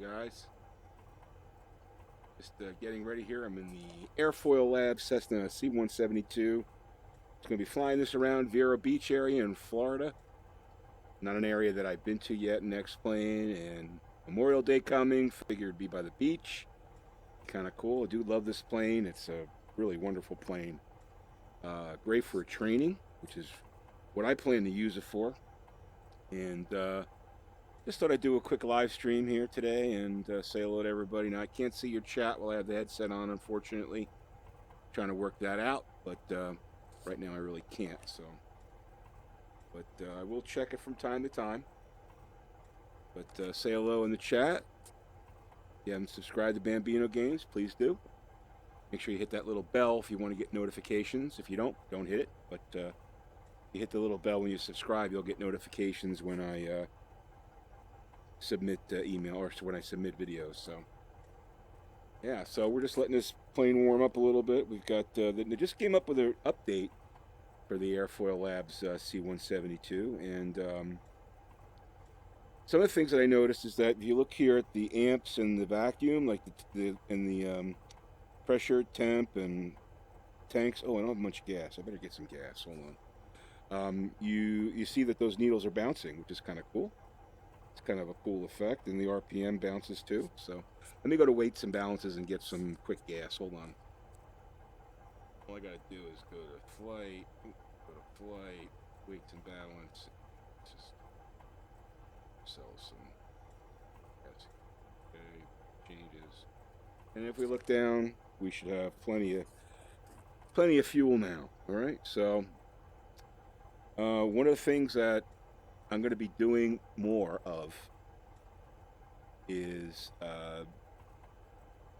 guys. Just getting ready here. I'm in the AirFoilLabs Cessna C172. It's going to be flying this around Vero Beach area in Florida. Not an area that I've been to yet in X-Plane, and Memorial Day coming, figured it'd be by the beach. Kind of cool. I do love this plane. It's a really wonderful plane. Great for training, which is what I plan to use it for. And just thought I'd do a quick live stream here today and say hello to everybody. Now, I can't see your chat while I have the headset on, unfortunately. Trying to work that out, but right now I really can't. So, but I will check it from time to time. But say hello in the chat. If you haven't subscribed to Bambino Games, please do. Make sure you hit that little bell if you want to get notifications. If you don't hit it. But you hit the little bell when you subscribe, you'll get notifications when I submit email or when I submit videos. So yeah, so we're just letting this plane warm up a little bit. We've got they just came up with an update for the AirFoilLabs C172, and some of the things that I noticed is that if you look here at the amps and the vacuum, like the pressure, temp, and tanks. Oh, I don't have much gas. I better get some gas. Hold on. You see that those needles are bouncing, which is kind of cool. It's kind of a cool effect, and the RPM bounces too. So let me go to weights and balances and get some quick gas. Hold on. All I gotta do is go to flight, weights and balance. Just sell some. Okay, changes. And if we look down, we should have plenty of fuel now. All right. So one of the things that I'm going to be doing more of is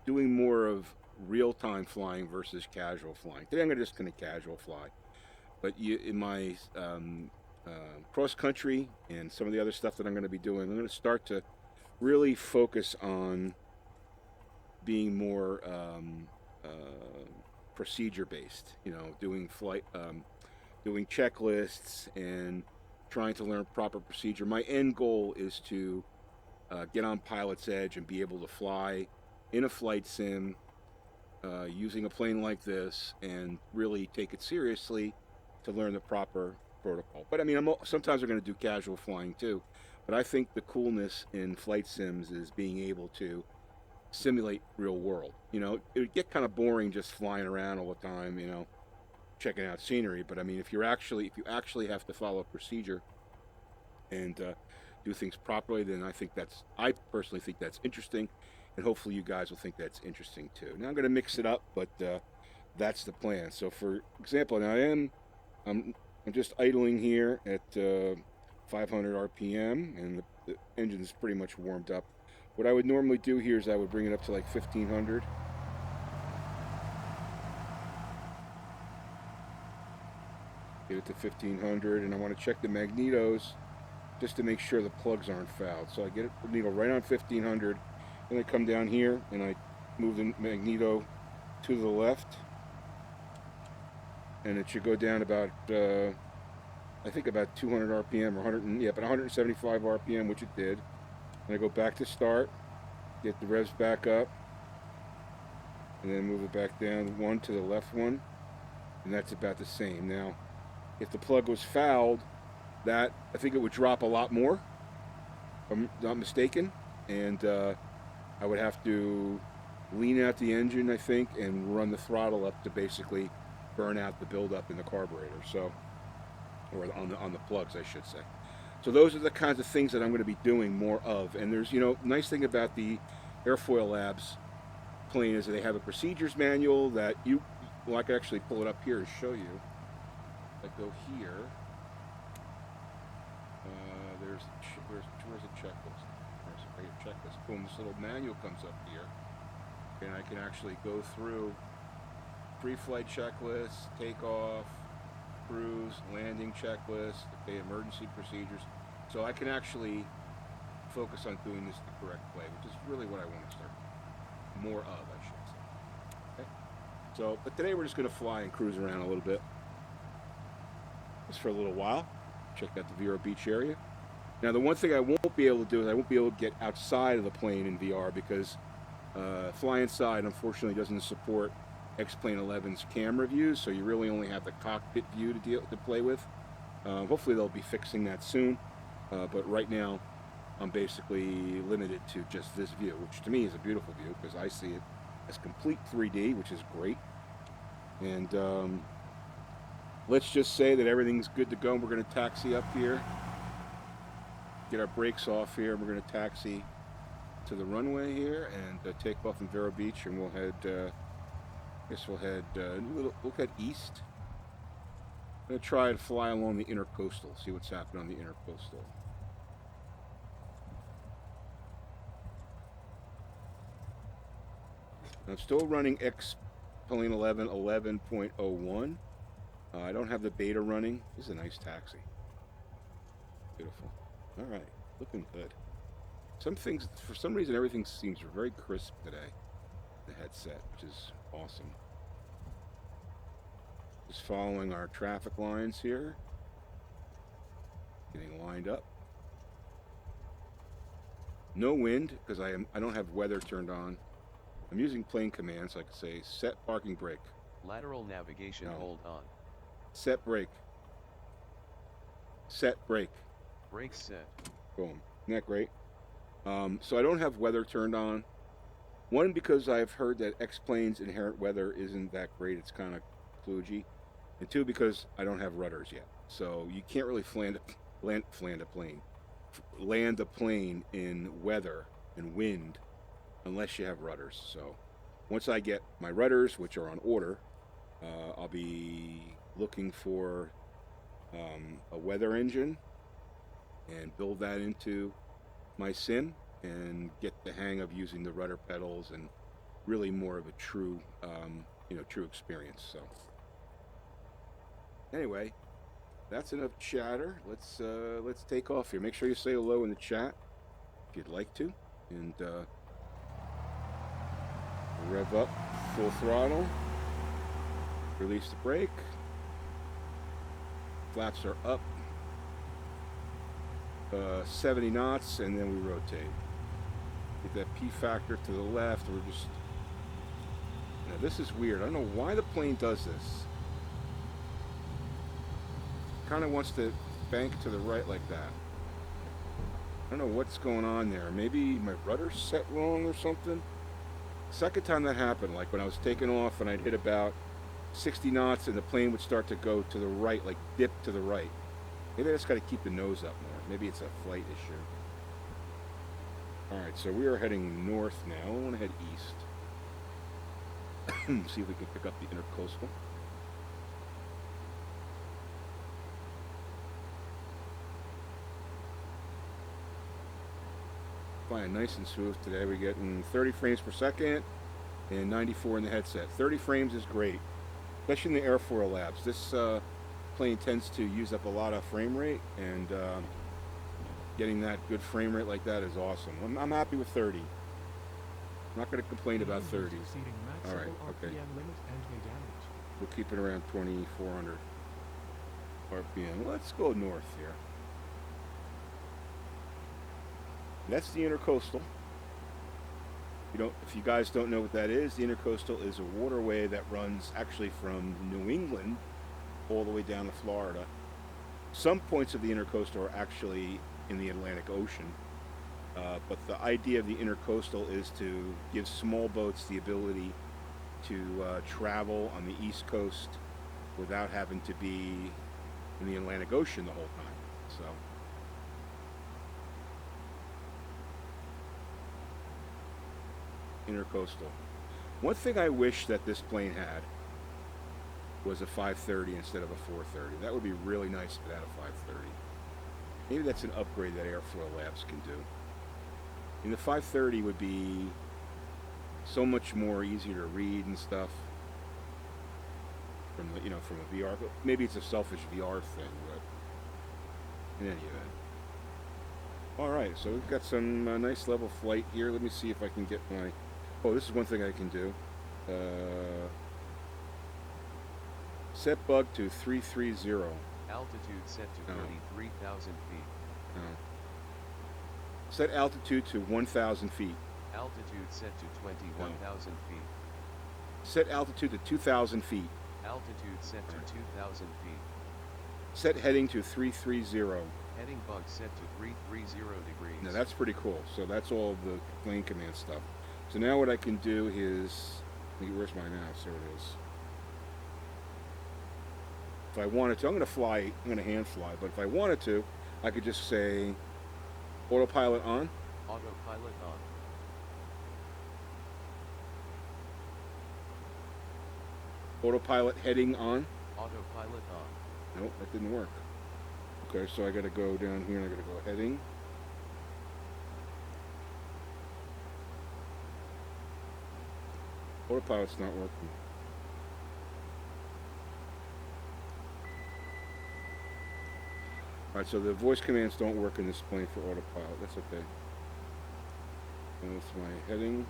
doing more of real-time flying versus casual flying. Today I'm just going to casual fly, but in my cross-country and some of the other stuff that I'm going to be doing, I'm going to start to really focus on being more procedure-based. You know, doing flight, doing checklists and trying to learn proper procedure. My end goal is to get on pilot's edge and be able to fly in a flight sim using a plane like this and really take it seriously to learn the proper protocol. But I mean, sometimes we're going to do casual flying too. But I think the coolness in flight sims is being able to simulate real world. You know, it would get kind of boring just flying around all the time, you know, checking out scenery. But I mean, if you actually have to follow a procedure and do things properly, then I personally think that's interesting, and hopefully you guys will think that's interesting too. Now I'm going to mix it up, but that's the plan. So for example, now I'm just idling here at 500 RPM, and the engine's pretty much warmed up. What I would normally do here is I would bring it up to like 1500. Get it to 1500, and I want to check the magnetos just to make sure the plugs aren't fouled. So I get the needle right on 1500, and I come down here and I move the magneto to the left, and it should go down about I think about 200 RPM or 175 RPM, which it did. And I go back to start, get the revs back up, and then move it back down one to the left one, and that's about the same. Now, if the plug was fouled, I think it would drop a lot more, if I'm not mistaken, and I would have to lean out the engine, I think, and run the throttle up to basically burn out the buildup in the carburetor, so, or on the plugs, I should say. So those are the kinds of things that I'm going to be doing more of. And there's, you know, nice thing about the AirFoilLabs plane is that they have a procedures manual that well, I can actually pull it up here and show you. I go here. Where's the checklist? There's a checklist. Boom, this little manual comes up here. And I can actually go through pre-flight checklist, takeoff, cruise, landing checklist, okay, emergency procedures. So I can actually focus on doing this the correct way, which is really what I want to start more of, I should say. Okay. So, but today we're just going to fly and cruise around a little bit, just for a little while. Check out the Vero Beach area. Now, the one thing I won't be able to do is I won't be able to get outside of the plane in VR because FlyInside, unfortunately, doesn't support X-Plane 11's camera views, so you really only have the cockpit view to play with. Hopefully, they'll be fixing that soon, but right now, I'm basically limited to just this view, which to me is a beautiful view because I see it as complete 3D, which is great. And let's just say that everything's good to go. We're going to taxi up here, get our brakes off here, and we're going to taxi to the runway here and take off in Vero Beach, and we'll head, I guess we'll head east. I'm going to try and fly along the intercoastal, see what's happening on the intercoastal. I'm still running X-Plane 11 11.01. I don't have the beta running. This is a nice taxi. Beautiful. All right, looking good. Some things, for some reason, everything seems very crisp today. The headset, which is awesome. Just following our traffic lines here. Getting lined up. No wind because I don't have weather turned on. I'm using plane command, so I can say set parking brake. Lateral navigation, hold on. Set brake. Set brake. Brake set. Boom. Isn't that great? So I don't have weather turned on. One, because I've heard that X-Plane's inherent weather isn't that great. It's kind of kludgy. And two, because I don't have rudders yet. So you can't really land a plane in weather and wind unless you have rudders. So once I get my rudders, which are on order, I'll be looking for a weather engine and build that into my sim and get the hang of using the rudder pedals and really more of a true, true experience. So anyway, that's enough chatter. Let's take off here. Make sure you say hello in the chat if you'd like to, and rev up full throttle. Release the brake. Flaps are up. 70 knots, and then we rotate. Get that P factor to the left. We're just... Now, this is weird. I don't know why the plane does this. Kind of wants to bank to the right like that. I don't know what's going on there. Maybe my rudder's set wrong or something. Second time that happened, like when I was taking off and I'd hit about 60 knots and the plane would start to go to the right, like dip to the right. Maybe I just got to keep the nose up more. Maybe it's a flight issue. Alright, so we are heading north now. I want to head east. See if we can pick up the intercoastal. Flying nice and smooth today. We're getting 30 frames per second and 94 in the headset. 30 frames is great, especially in the AirFoilLabs. This plane tends to use up a lot of frame rate, and getting that good frame rate like that is awesome. I'm happy with 30. I'm not going to complain about 30. All right, okay. We'll keep it around 2,400 RPM. Let's go north here. That's the intercoastal. If you guys don't know what that is, the intercoastal is a waterway that runs actually from New England all the way down to Florida. Some points of the intercoastal are actually in the Atlantic Ocean, but the idea of the intercoastal is to give small boats the ability to travel on the East Coast without having to be in the Atlantic Ocean the whole time. So intercoastal. One thing I wish that this plane had was a 530 instead of a 430. That would be really nice if it had a 530. Maybe that's an upgrade that AirFoilLabs can do. And the 530 would be so much more easier to read and stuff from the, from a VR. But maybe it's a selfish VR thing, but in any event. All right, so we've got some nice level flight here. Let me see if I can get my... Oh, this is one thing I can do. Set bug to 330. Altitude set to 33,000 feet. Oh. Set altitude to 1,000 feet. Altitude set to 21,000 feet. Set altitude to 2,000 feet. Altitude set to 2,000 feet. Set heading to 330. Heading bug set to 330 degrees. Now that's pretty cool. So that's all the plane command stuff. So now what I can do is, where's my mouse? There it is. If I wanted to, I'm going to fly, I'm going to hand fly, but if I wanted to, I could just say autopilot on. Autopilot on. Autopilot heading on. Autopilot on. Nope, that didn't work. Okay, so I got to go down here and I got to go heading. Autopilot's not working. Alright, so the voice commands don't work in this plane for autopilot. That's okay. And that's my heading.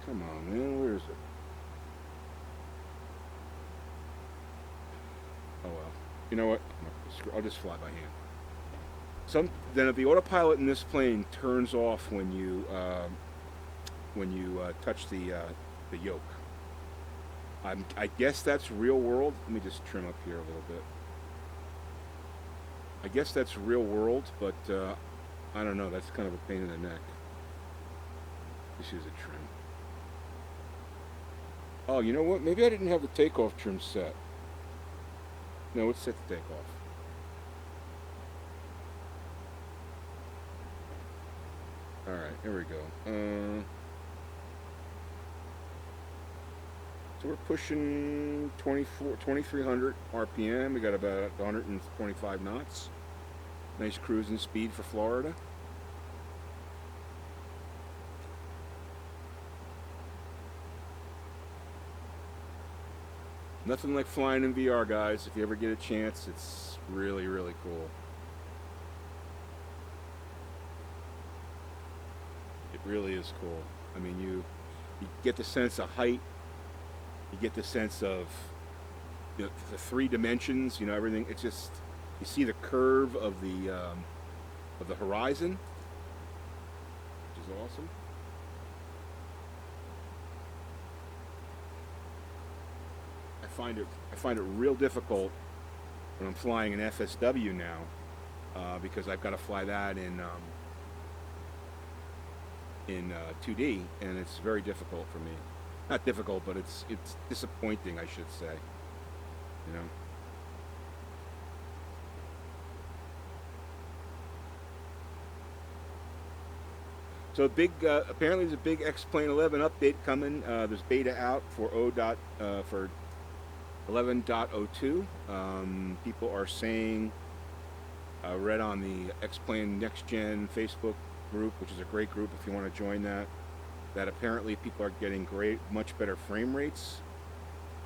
Come on, man, where is it? Oh well. You know what? I'll just fly by hand. Then if the autopilot in this plane turns off when you touch the yoke. I guess that's real world. Let me just trim up here a little bit. I guess that's real world, but I don't know. That's kind of a pain in the neck. Just use a trim. Oh, you know what? Maybe I didn't have the takeoff trim set. No, it's set to take off. Alright, here we go. So we're pushing 2,300 RPM. We got about 125 knots. Nice cruising speed for Florida. Nothing like flying in VR, guys. If you ever get a chance, it's really, really cool. It really is cool. I mean, you get the sense of height. You get the sense of the 3 dimensions. You know, everything. It's just, you see the curve of the horizon, which is awesome. I find it real difficult when I'm flying an FSW now, because I've got to fly that in 2D, and it's very difficult for me. Not difficult, but it's disappointing, I should say. You know. So apparently there's a big X-Plane 11 update coming. There's beta out for 11.02. People are saying, I read on the X-Plane Next Gen Facebook group, which is a great group if you want to join that apparently people are getting much better frame rates.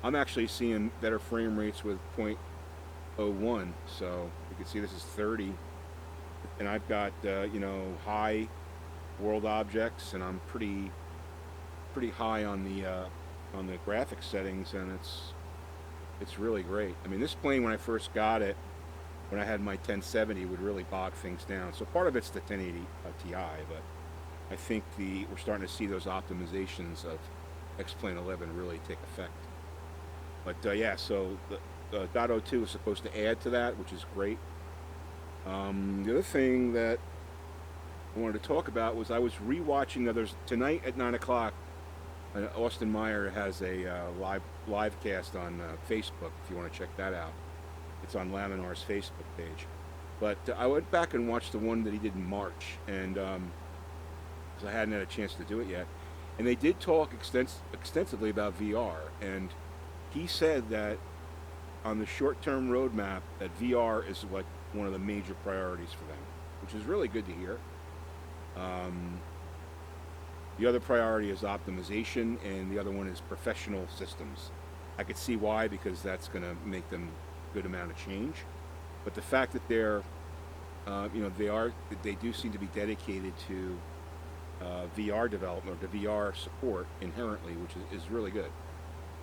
I'm actually seeing better frame rates with 0.01. So you can see this is 30, and I've got high world objects, and I'm pretty high on the graphics settings, and it's really great. I mean, this plane, when I first got it, when I had my 1070, would really bog things down. So part of it's the 1080 Ti, but I think we're starting to see those optimizations of X-Plane 11 really take effect. But yeah, so the .02 is supposed to add to that, which is great. The other thing that I wanted to talk about was I was rewatching. There's tonight at 9 o'clock. Austin Meyer has a live cast on Facebook. If you want to check that out, it's on Laminar's Facebook page. But I went back and watched the one that he did in March, and because I hadn't had a chance to do it yet, and they did talk extensively about VR, and he said that on the short-term roadmap that VR is like one of the major priorities for them, which is really good to hear. The other priority is optimization, and the other one is professional systems. I could see why, because that's going to make them a good amount of change. But the fact that they do seem to be dedicated to VR development, or to VR support inherently, which is really good.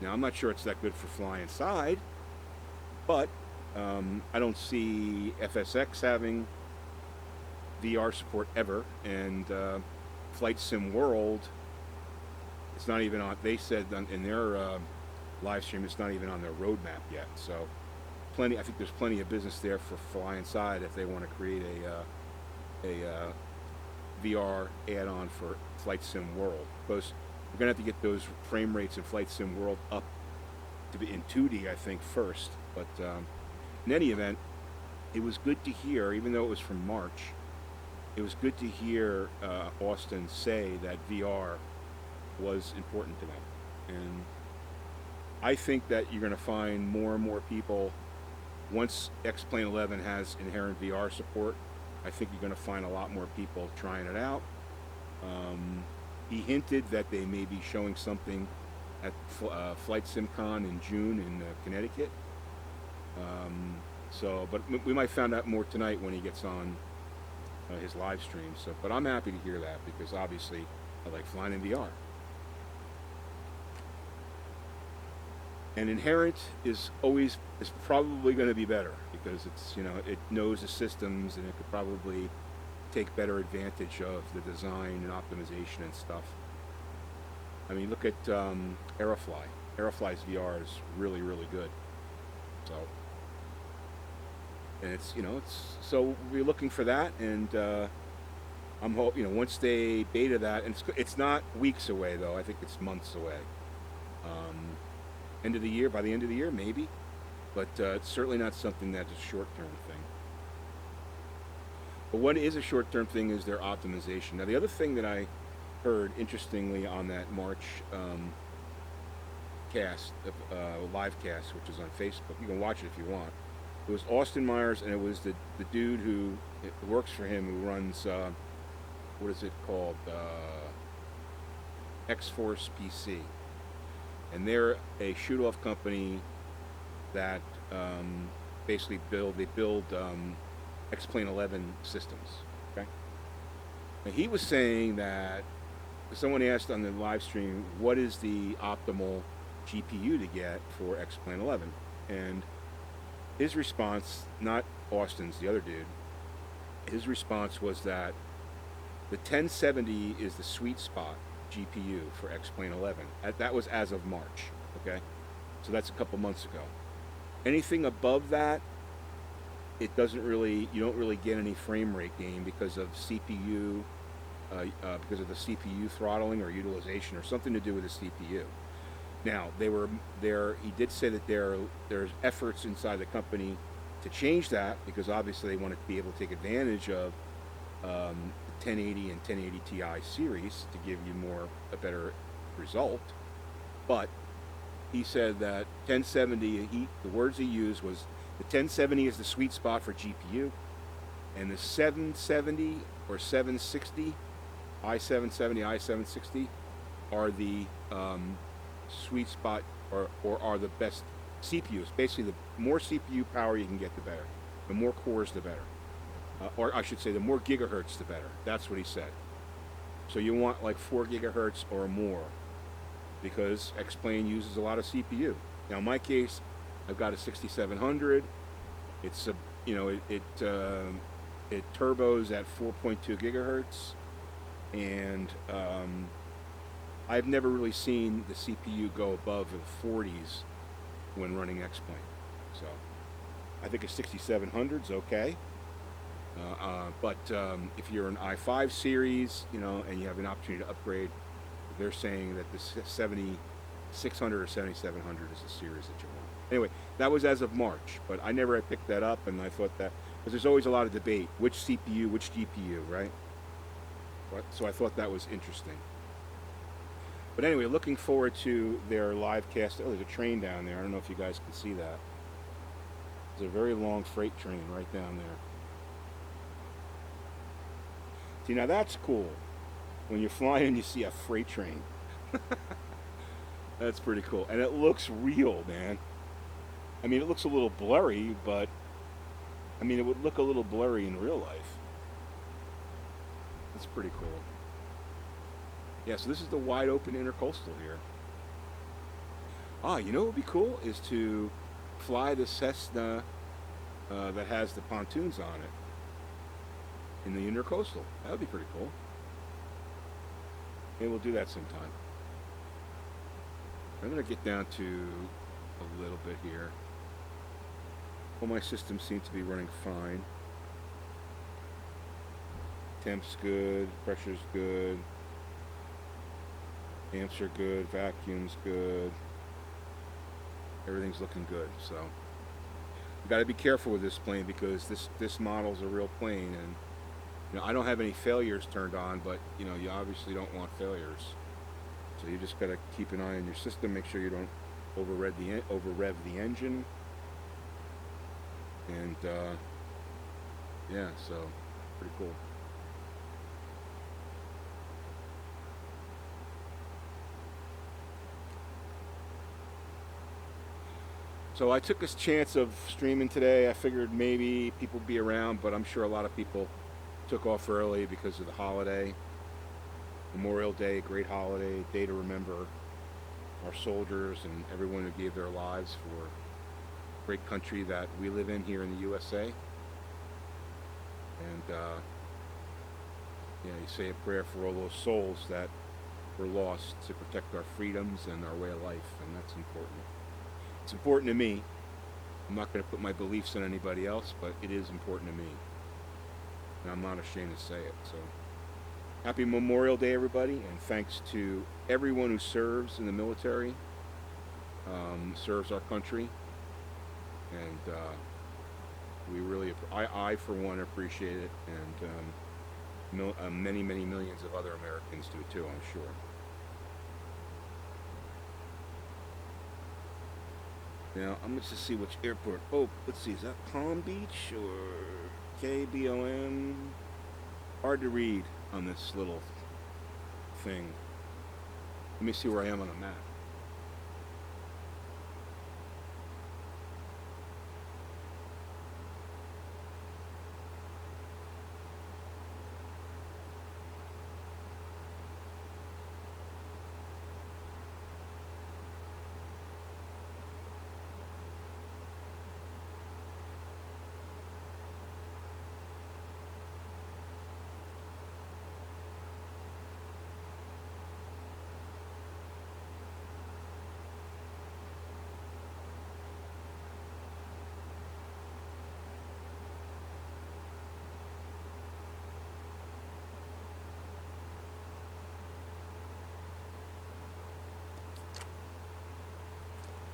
Now, I'm not sure it's that good for flying inside, but I don't see FSX having VR support ever, and Flight Sim World, it's not even on. They said in their live stream, it's not even on their roadmap yet. So, I think there's plenty of business there for FlyInside if they want to create a VR add-on for Flight Sim World, because we're gonna have to get those frame rates in Flight Sim World up to be in 2D, I think, first. But in any event, it was good to hear, even though it was from March, it was good to hear Austin say that VR was important to them. And I think that you're going to find more and more people, once X-Plane 11 has inherent VR support, I think you're going to find a lot more people trying it out. He hinted that they may be showing something at Flight SimCon in June in Connecticut. But we might find out more tonight when he gets on his live stream. So, but I'm happy to hear that, because obviously I like flying in VR. And inherent is probably going to be better, because it's, it knows the systems, and it could probably take better advantage of the design and optimization and stuff. I mean, look at Aerofly. Aerofly's VR is really, really good. So, and it's, so we're looking for that, and I'm hoping, once they beta that, and it's not weeks away though. I think it's months away. End of the year, by the end of the year, maybe, but it's certainly not something that's a short-term thing. But what is a short-term thing is their optimization. Now, the other thing that I heard, interestingly, on that March live cast, which is on Facebook, you can watch it if you want. It was Austin Myers, and it was the dude who works for him, who runs, what is it called, X-Force PC. And they're a shoot-off company that basically build X-Plane 11 systems. Okay. And he was saying that someone asked on the live stream, what is the optimal GPU to get for X-Plane 11? And his response, not Austin's, the other dude, his response was that the 1070 is the sweet spot GPU for X-Plane 11. That was as of March, okay? So that's a couple months ago. Anything above that, you don't really get any frame rate gain because of CPU, because of the CPU throttling or utilization, or something to do with the CPU. Now, he did say that there's efforts inside the company to change that, because obviously they want to be able to take advantage of 1080 and 1080 Ti series to give you a better result. But he said that 1070, the words he used was, the 1070 is the sweet spot for GPU, and the 770 or 760, i770, i760 are the sweet spot, or are the best CPUs. Basically, the more CPU power you can get, the better. The more cores, the better. Or I should say, the more gigahertz, the better. That's what he said. So you want like 4 gigahertz or more, because X-Plane uses a lot of CPU. Now, in my case, I've got a 6700. It's it turbos at 4.2 gigahertz, and I've never really seen the CPU go above the 40s when running X-Plane. So I think a 6700's okay. But if you're an i5 series, and you have an opportunity to upgrade, they're saying that the 7600 or 7700 is the series that you want. Anyway, that was as of March, but I never had picked that up, and I thought that, because there's always a lot of debate, which CPU, which GPU, right? So I thought that was interesting. But anyway, looking forward to their live cast. Oh, there's a train down there. I don't know if you guys can see that. There's a very long freight train right down there. See, now that's cool. When you're flying and you see a freight train. That's pretty cool. And it looks real, man. I mean, it looks a little blurry, but I mean, it would look a little blurry in real life. That's pretty cool. Yeah, so this is the wide open intercoastal here. You know what would be cool is to fly the Cessna that has the pontoons on it in the intercoastal. That would be pretty cool. Maybe we'll do that sometime. I'm going to get down to a little bit here. All my systems seem to be running fine. Temp's good, pressure's good, amps are good, vacuum's good. Everything's looking good, so you got to be careful with this plane because this model's a real plane, and you know, I don't have any failures turned on, but you know, you obviously don't want failures. So you just got to keep an eye on your system, make sure you don't over rev the engine, and yeah, so pretty cool. So I took this chance of streaming today. I figured maybe people would be around, but I'm sure a lot of people took off early because of the holiday. Memorial Day, great holiday, day to remember our soldiers and everyone who gave their lives for a great country that we live in here in the USA. And yeah, you say a prayer for all those souls that were lost to protect our freedoms and our way of life, and that's important. It's important to me. I'm not going to put my beliefs on anybody else, but it is important to me. And I'm not ashamed to say it. So, happy Memorial Day, everybody, and thanks to everyone who serves in the military, serves our country. And we really, I for one, appreciate it, and many, many millions of other Americans do too, I'm sure. Now, I'm going to see which airport. Oh, let's see. Is that Palm Beach or KBOM? Hard to read on this little thing. Let me see where I am on the map.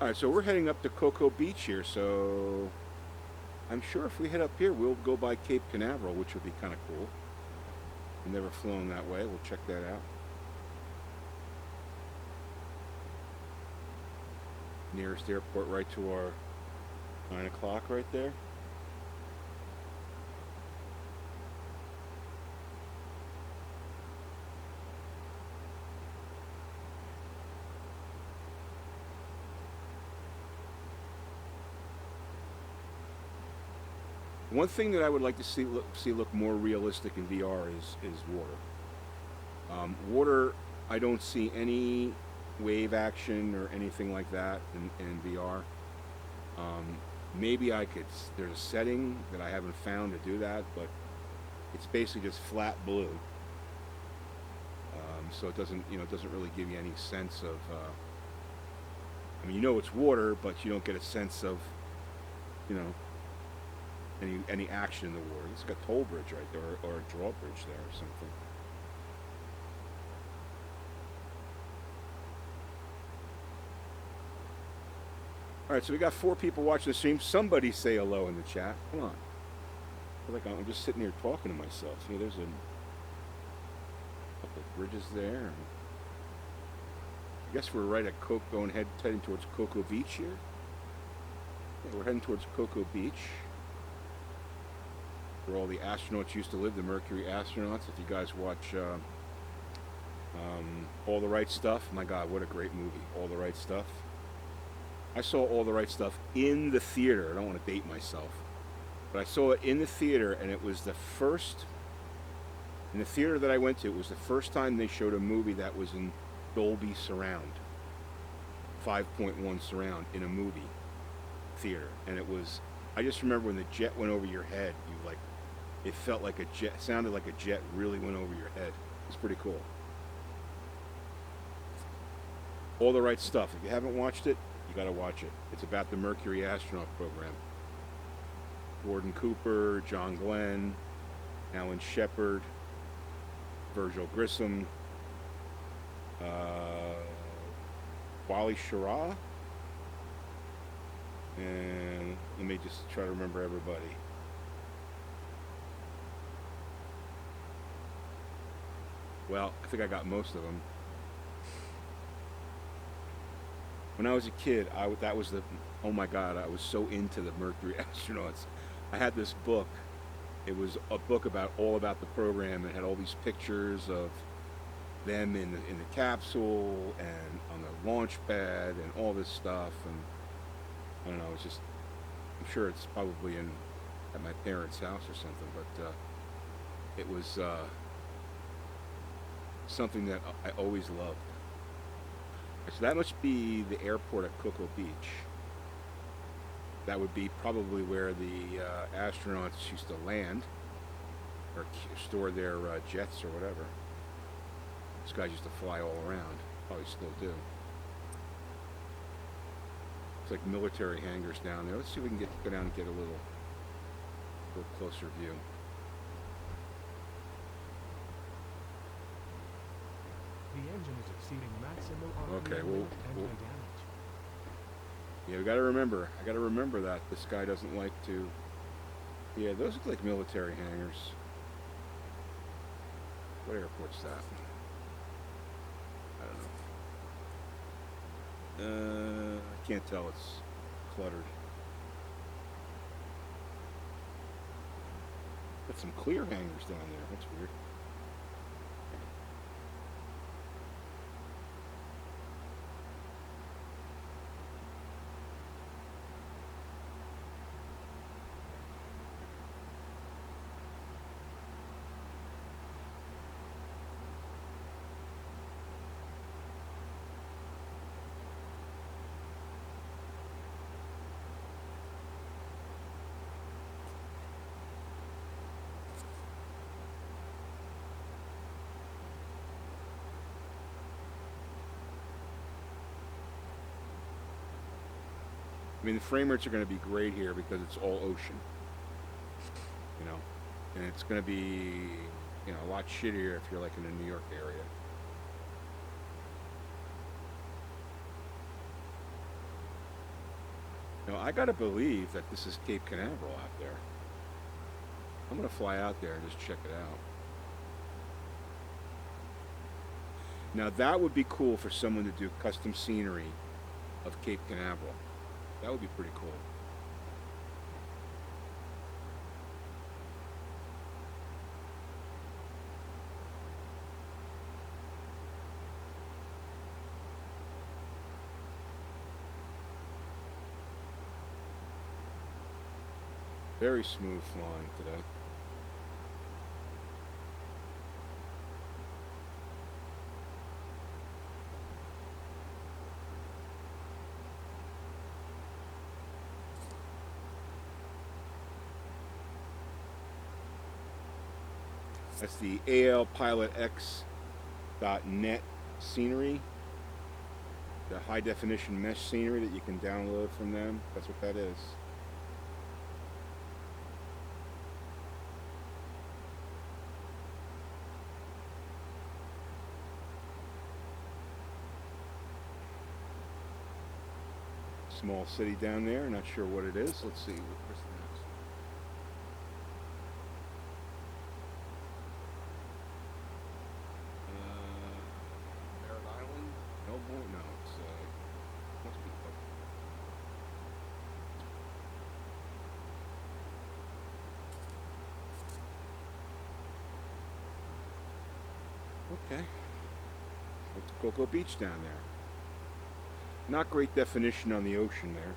Alright, so we're heading up to Cocoa Beach here, so I'm sure if we head up here, we'll go by Cape Canaveral, which would be kind of cool. I've never flown that way. We'll check that out. Nearest airport right to our 9 o'clock right there. One thing that I would like to see look more realistic in VR is water. Water, I don't see any wave action or anything like that in VR. Maybe there's a setting that I haven't found to do that, but it's basically just flat blue. So it doesn't really give you any sense of, I mean, you know it's water, but you don't get a sense of, you know, any action in the water. It's got a toll bridge right there, or a drawbridge there or something. Alright, so we got 4 people watching the stream. Somebody say hello in the chat. Come on. I feel like I'm just sitting here talking to myself. See, there's a couple of bridges there. I guess we're right at heading towards Cocoa Beach here. Yeah, we're heading towards Cocoa Beach, where all the astronauts used to live, the Mercury astronauts. If you guys watch All the Right Stuff, my God, what a great movie, All the Right Stuff. I saw All the Right Stuff in the theater. I don't want to date myself, but I saw it in the theater, and it was in the theater that I went to, it was the first time they showed a movie that was in Dolby Surround, 5.1 surround in a movie theater, and it was I just remember when the jet went over your head, you like, it felt like a jet, sounded like a jet really went over your head. It's pretty cool. All the right stuff. If you haven't watched it, you got to watch it. It's about the Mercury astronaut program. Gordon Cooper, John Glenn, Alan Shepard, Virgil Grissom, Wally Schirra, and let me just try to remember everybody. Well, I think I got most of them. When I was a kid, that was the, oh my God, I was so into the Mercury astronauts. I had this book. It was a book all about the program. It had all these pictures of them in the capsule and on the launch pad and all this stuff. And I don't know, it's just, I'm sure it's probably at my parents' house or something, but it was something that I always loved. So that must be the airport at Cocoa Beach. That would be probably where the astronauts used to land or store their jets or whatever. These guys used to fly all around. Probably still do. It's like military hangars down there. Let's see if we can go down and get a little closer view. The engine is exceeding maximum Okay, RPM well, and no damage. Yeah, we got to remember. I got to remember that this guy doesn't like to. Yeah, those look like military hangars. What airport's that? I don't know. I can't tell. It's cluttered. Got some clear hangars down there. That's weird. I mean, the frame rates are going to be great here because it's all ocean, you know, and it's going to be, you know, a lot shittier if you're like in the New York area. Now, I got to believe that this is Cape Canaveral out there. I'm going to fly out there and just check it out. Now, that would be cool for someone to do custom scenery of Cape Canaveral. That would be pretty cool. Very smooth flying today. That's the ALPilotX.net scenery, the high definition mesh scenery that you can download from them. That's what that is. Small city down there, not sure what it is. Let's see. Where's the next? Merritt Island? Melbourne? No, it's must be okay. It's Cocoa Beach down there. Not great definition on the ocean there.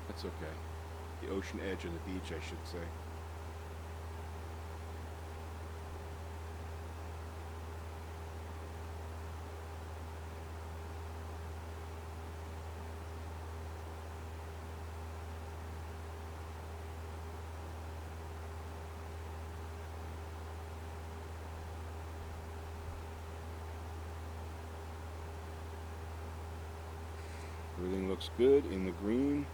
That's okay. The ocean edge of the beach, I should say. Everything looks good in the green.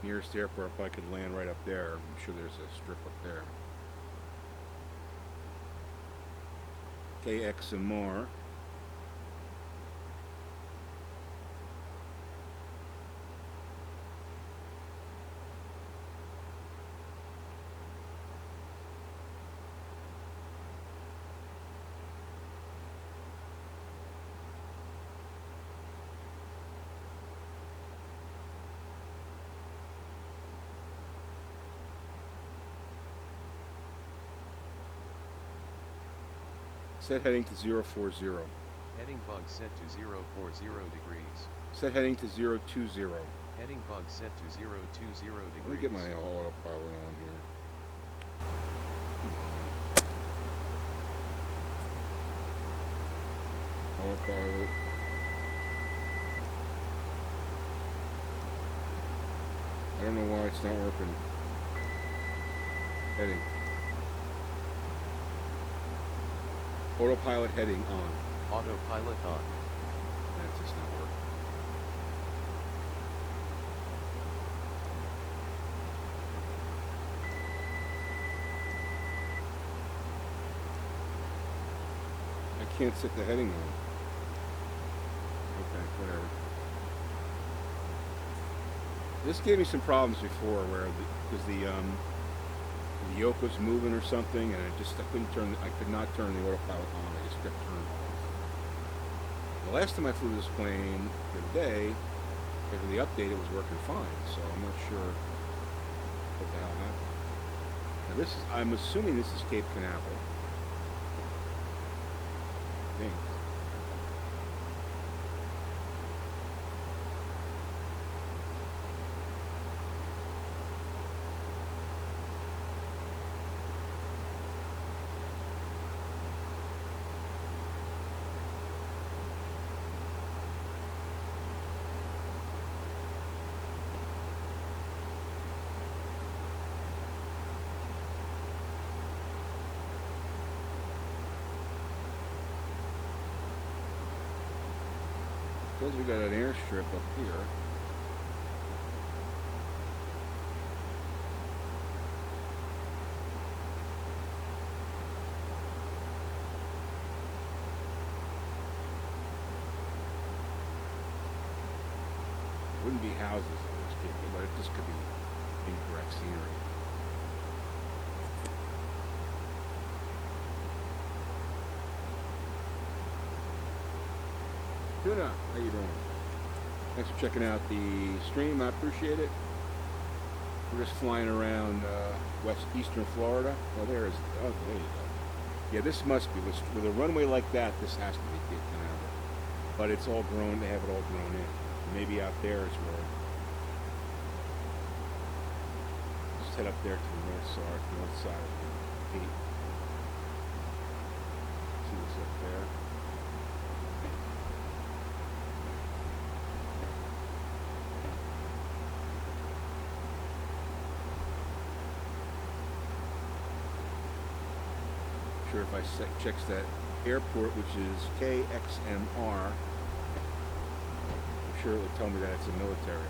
Nearest airport, if I could land right up there, I'm sure there's a strip up there. KXMR. Set heading to 040. Heading bug set to 040 degrees. Set heading to 020. Heading bug set to 020 degrees. Let me get my autopilot on here. Autopilot. I don't know why it's not working. Heading. Autopilot heading on. Autopilot on. That's just not working. I can't set the heading on. Okay, whatever. This gave me some problems before, where because the yoke was moving or something, and I could not turn the autopilot on. I just kept turning it off. The last time I flew this plane the other day, after the update, it was working fine. So I'm not sure what the hell happened. Now I'm assuming this is Cape Canaveral. I think. Because we got an airstrip up here. Wouldn't be houses in this case, but it just could be incorrect scenery. Tuna, how you doing? Thanks for checking out the stream. I appreciate it. We're just flying around eastern Florida. Oh, there you go. Yeah, this must be with a runway like that. This has to be Cape Canaveral, but it's all grown. They have it all grown in. Maybe out there is where. Just head up there to the north side of the gate. See what's up there. Sure, if I checks that airport, which is KXMR, I'm sure it would tell me that it's a military.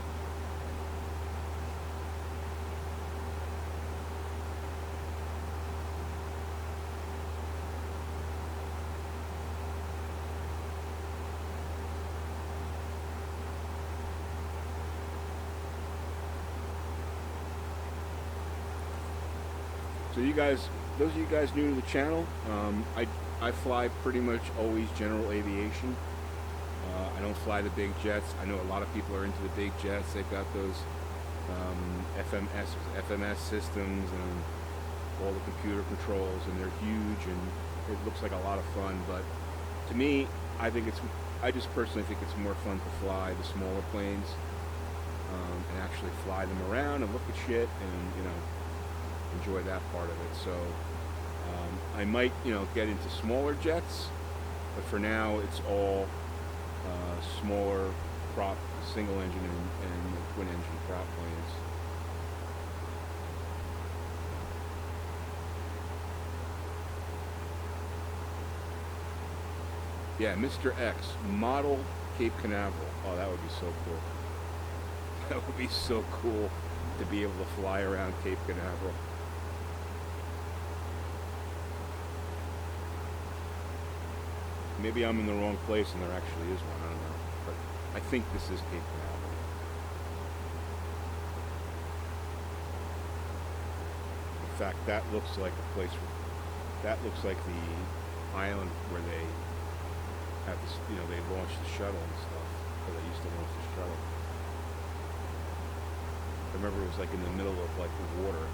So you guys, those of you guys new to the channel, I fly pretty much always general aviation. I don't fly the big jets. I know a lot of people are into the big jets. They've got those FMS systems and all the computer controls, and they're huge, and it looks like a lot of fun. But to me, I just personally think it's more fun to fly the smaller planes and actually fly them around and look at shit and enjoy that part of it. So I might get into smaller jets, but for now it's all smaller prop, single engine and twin engine prop planes. Yeah, Mr. X, model Cape Canaveral. Oh, that would be so cool. That would be so cool to be able to fly around Cape Canaveral. Maybe I'm in the wrong place and there actually is one, I don't know. But I think this is Cape Canaveral. In fact, that looks like a place, that looks like the island where they have this, you know, they launched the shuttle and stuff. Where they used to launch the shuttle. I remember it was like in the middle of like the water.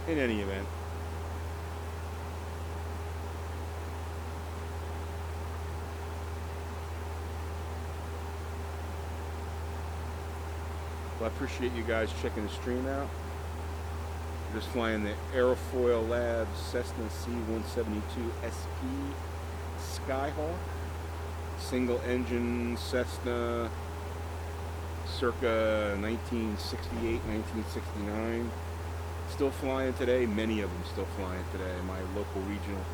In any event, well, I appreciate you guys checking the stream out. We're just flying the AirFoilLabs Cessna C172 SP Skyhawk, single engine Cessna, circa 1968, 1969. Still flying today. Many of them still flying today. My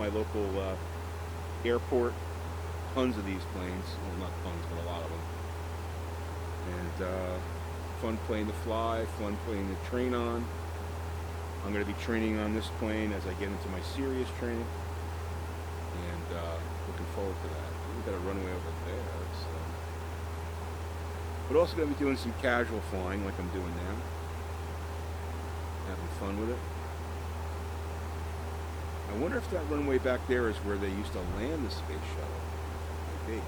local airport, tons of these planes. Well, not tons, but a lot of them. And fun plane to fly, fun plane to train on. I'm going to be training on this plane as I get into my serious training. And looking forward to that. We've got a runway over there. But also going to be doing some casual flying like I'm doing now. Having fun with it. I wonder if that runway back there is where they used to land the space shuttle. Might be.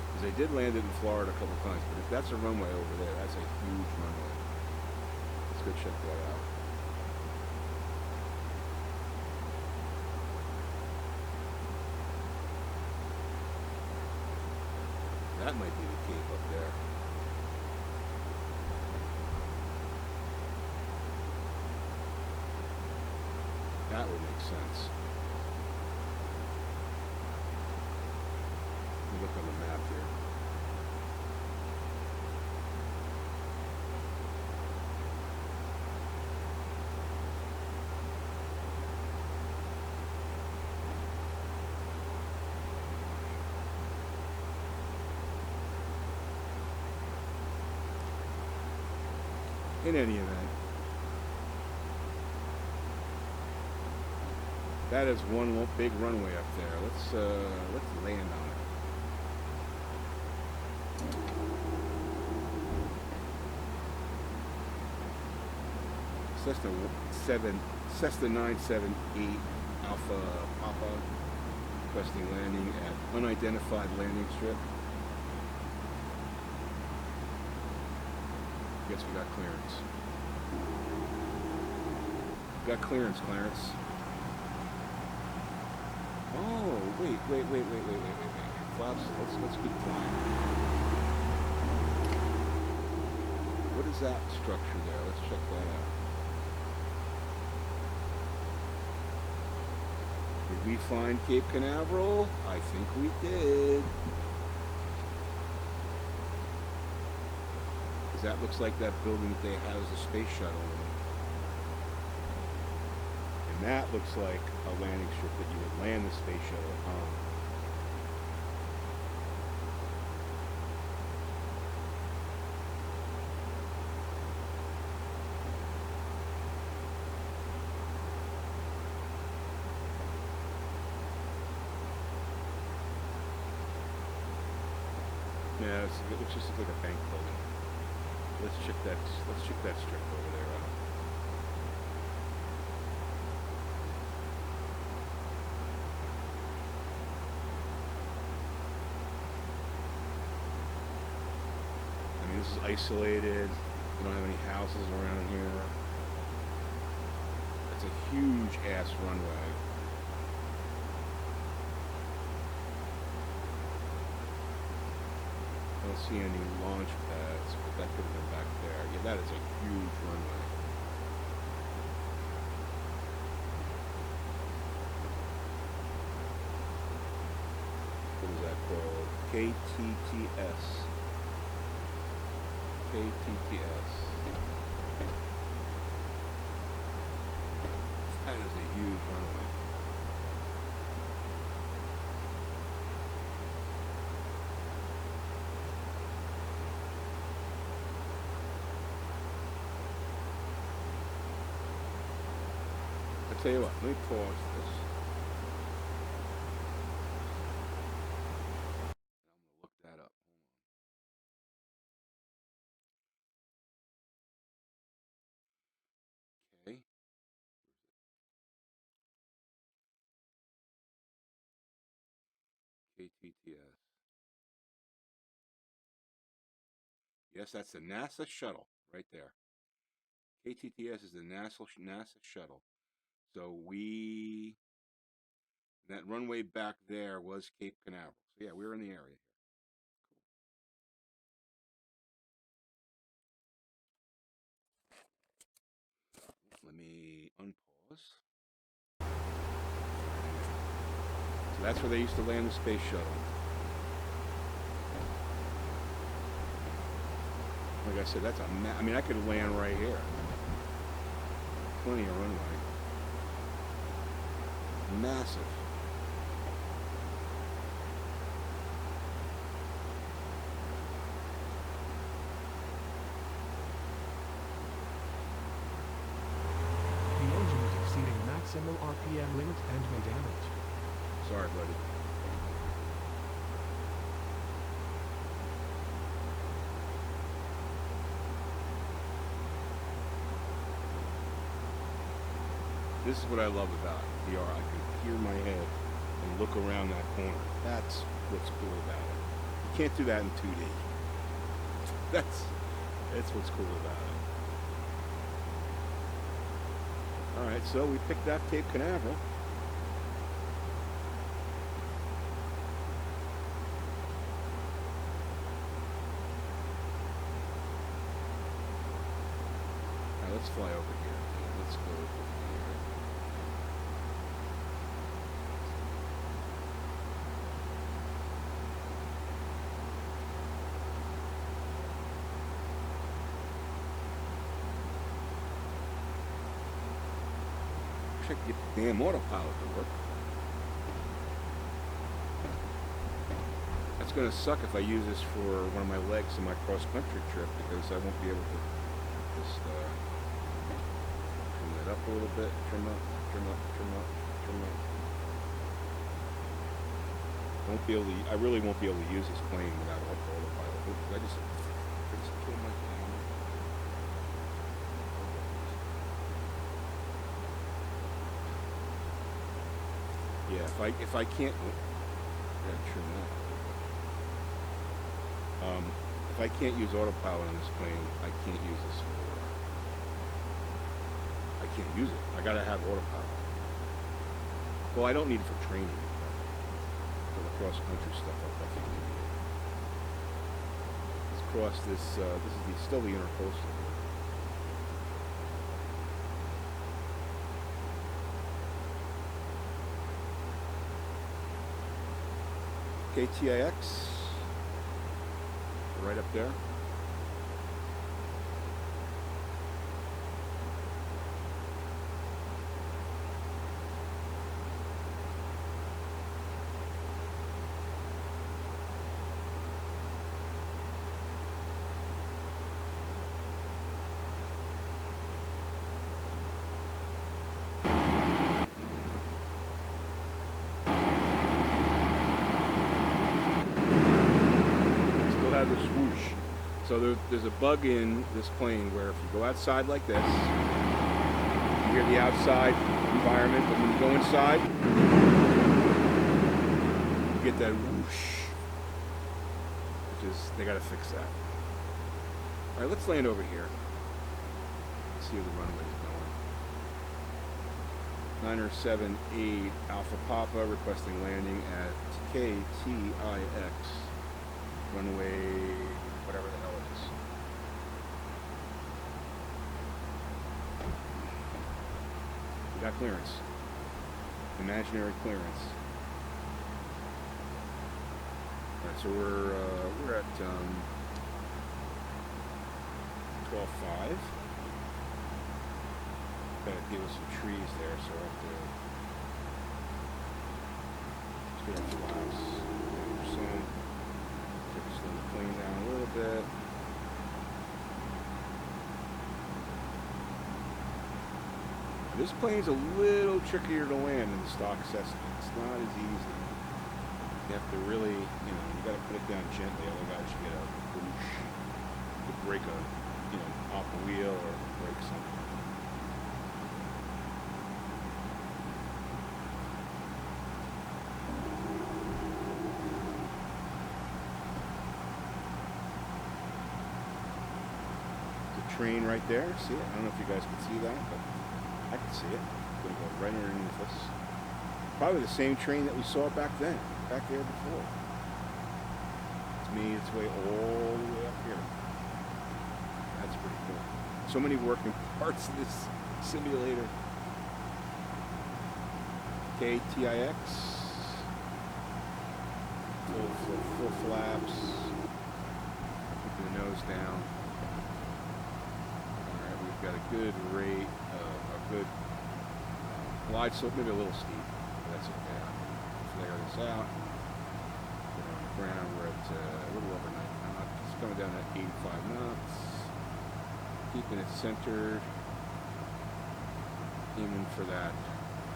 Because they did land it in Florida a couple times, but if that's a runway over there, that's a huge runway. Let's go check that out. That might be the Cape up there. That would make sense. Let me look on the map here. In any event, that is one big runway up there. Let's land on it. Cessna 978 Alpha Papa requesting landing at unidentified landing strip. Guess we got clearance. Got clearance, Clarence. Oh, wait. Flaps, let's keep flying. What is that structure there? Let's check that out. Did we find Cape Canaveral? I think we did. Because that looks like that building that they house the space shuttle in. And that looks like a landing strip that you would land the space shuttle upon. Yeah, it looks just like a bank building. Let's check that strip over there out. I mean, this is isolated. We don't have any houses around here. It's a huge ass runway. I don't see any launch pads, but that could have been back there. Yeah, That is a huge runway. What is that called? KTTS. KTTS. That is a huge runway. I'll tell you what, let me pause this. I'm going to look that up. Hold on. Okay. KTTS. Yes, that's the NASA shuttle right there. KTTS is the NASA shuttle. So that runway back there was Cape Canaveral. So yeah, we were in the area here. Cool. Let me unpause. So that's where they used to land the space shuttle. Like I said, that's I mean, I could land right here. Plenty of runway. Massive. The engine is exceeding maximum RPM limit and may damage. Sorry, buddy. This is what I love about VR. I can hear my head and look around that corner. That's what's cool about it. You can't do that in 2D. That's what's cool about it. Alright, so we picked up Cape Canaveral. Alright, let's fly over here. Let's go over here. Wish I could get the damn autopilot to work. That's gonna suck if I use this for one of my legs in my cross-country trip, because I won't be able to just trim that up a little bit, trim up, trim up, trim up, trim up. I really won't be able to use this plane without autopilot. I just kill my plane. Yeah, if I can't, trim that. If I can't use autopilot on this plane, I can't use this for. I can't use it. I gotta have autopilot. Well, I don't need it for training. For the cross-country stuff, I'll definitely need it. Let's cross this. This is still the intercoastal. KTIX, right up there. This swoosh. So there's a bug in this plane where if you go outside like this, you hear the outside environment, but when you go inside, you get that whoosh. Which is, they gotta fix that. Alright, let's land over here. Let's see where the runway is going. 978 Alpha Papa requesting landing at KTIX. Runway, whatever the hell it is. We got clearance. Imaginary clearance. Alright, so we're at 12.5. Gotta deal with some trees there, so I have to get our flaps 10%. Slow the plane down a little bit. This plane's a little trickier to land than the stock Cessna. It's not as easy. You have to really, you gotta put it down gently, otherwise you get a whoosh. You could break off a wheel or break something. Train right there. See it? I don't know if you guys can see that, but I can see it. It's going to go right underneath us. Probably the same train that we saw back then, back there before. It's made its way all the way up here. That's pretty cool. So many working parts of this simulator. KTTS. Full flaps. Keeping the nose down. Got a good rate, a good glide slope, maybe a little steep, but that's okay. Flare this out. Put it on the ground. We're at a little over 90 knots. It's coming down at 85 knots. Keeping it centered. Aiming for that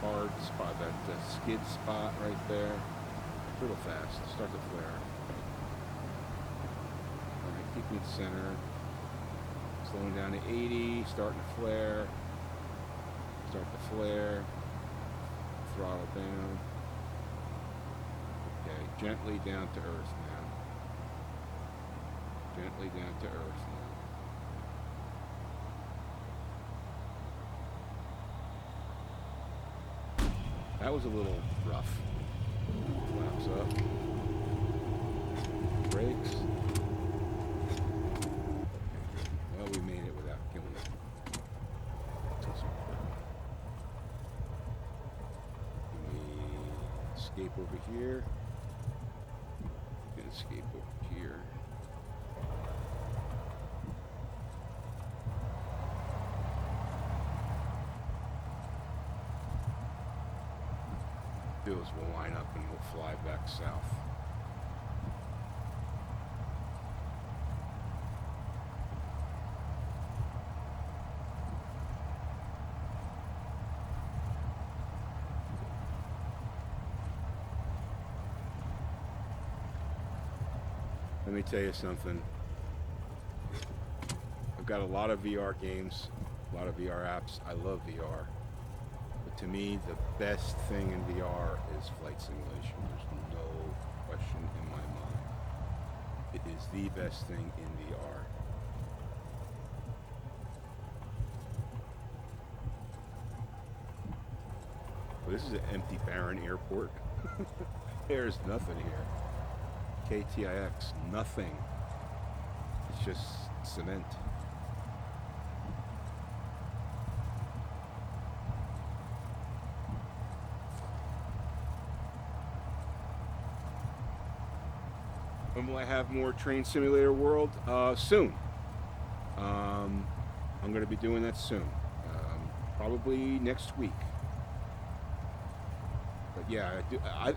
hard spot, that skid spot right there. A little fast. Start to flare. All right, keeping it centered. Slowing down to 80, starting to flare. Start to flare. Throttle down. Okay, gently down to earth now. Gently down to earth now. That was a little rough. Flaps up. Brakes. We made it without killing it. We escape over here. And escape over here. Those will line up and we'll fly back south. Let me tell you something. I've got a lot of VR games, a lot of VR apps. I love VR. But to me, the best thing in VR is flight simulation. There's no question in my mind. It is the best thing in VR. Well, this is an empty, barren airport. There's nothing here. KTIX, nothing. It's just cement. When will I have more Train Simulator World? Soon. I'm going to be doing that soon. Probably next week. But yeah,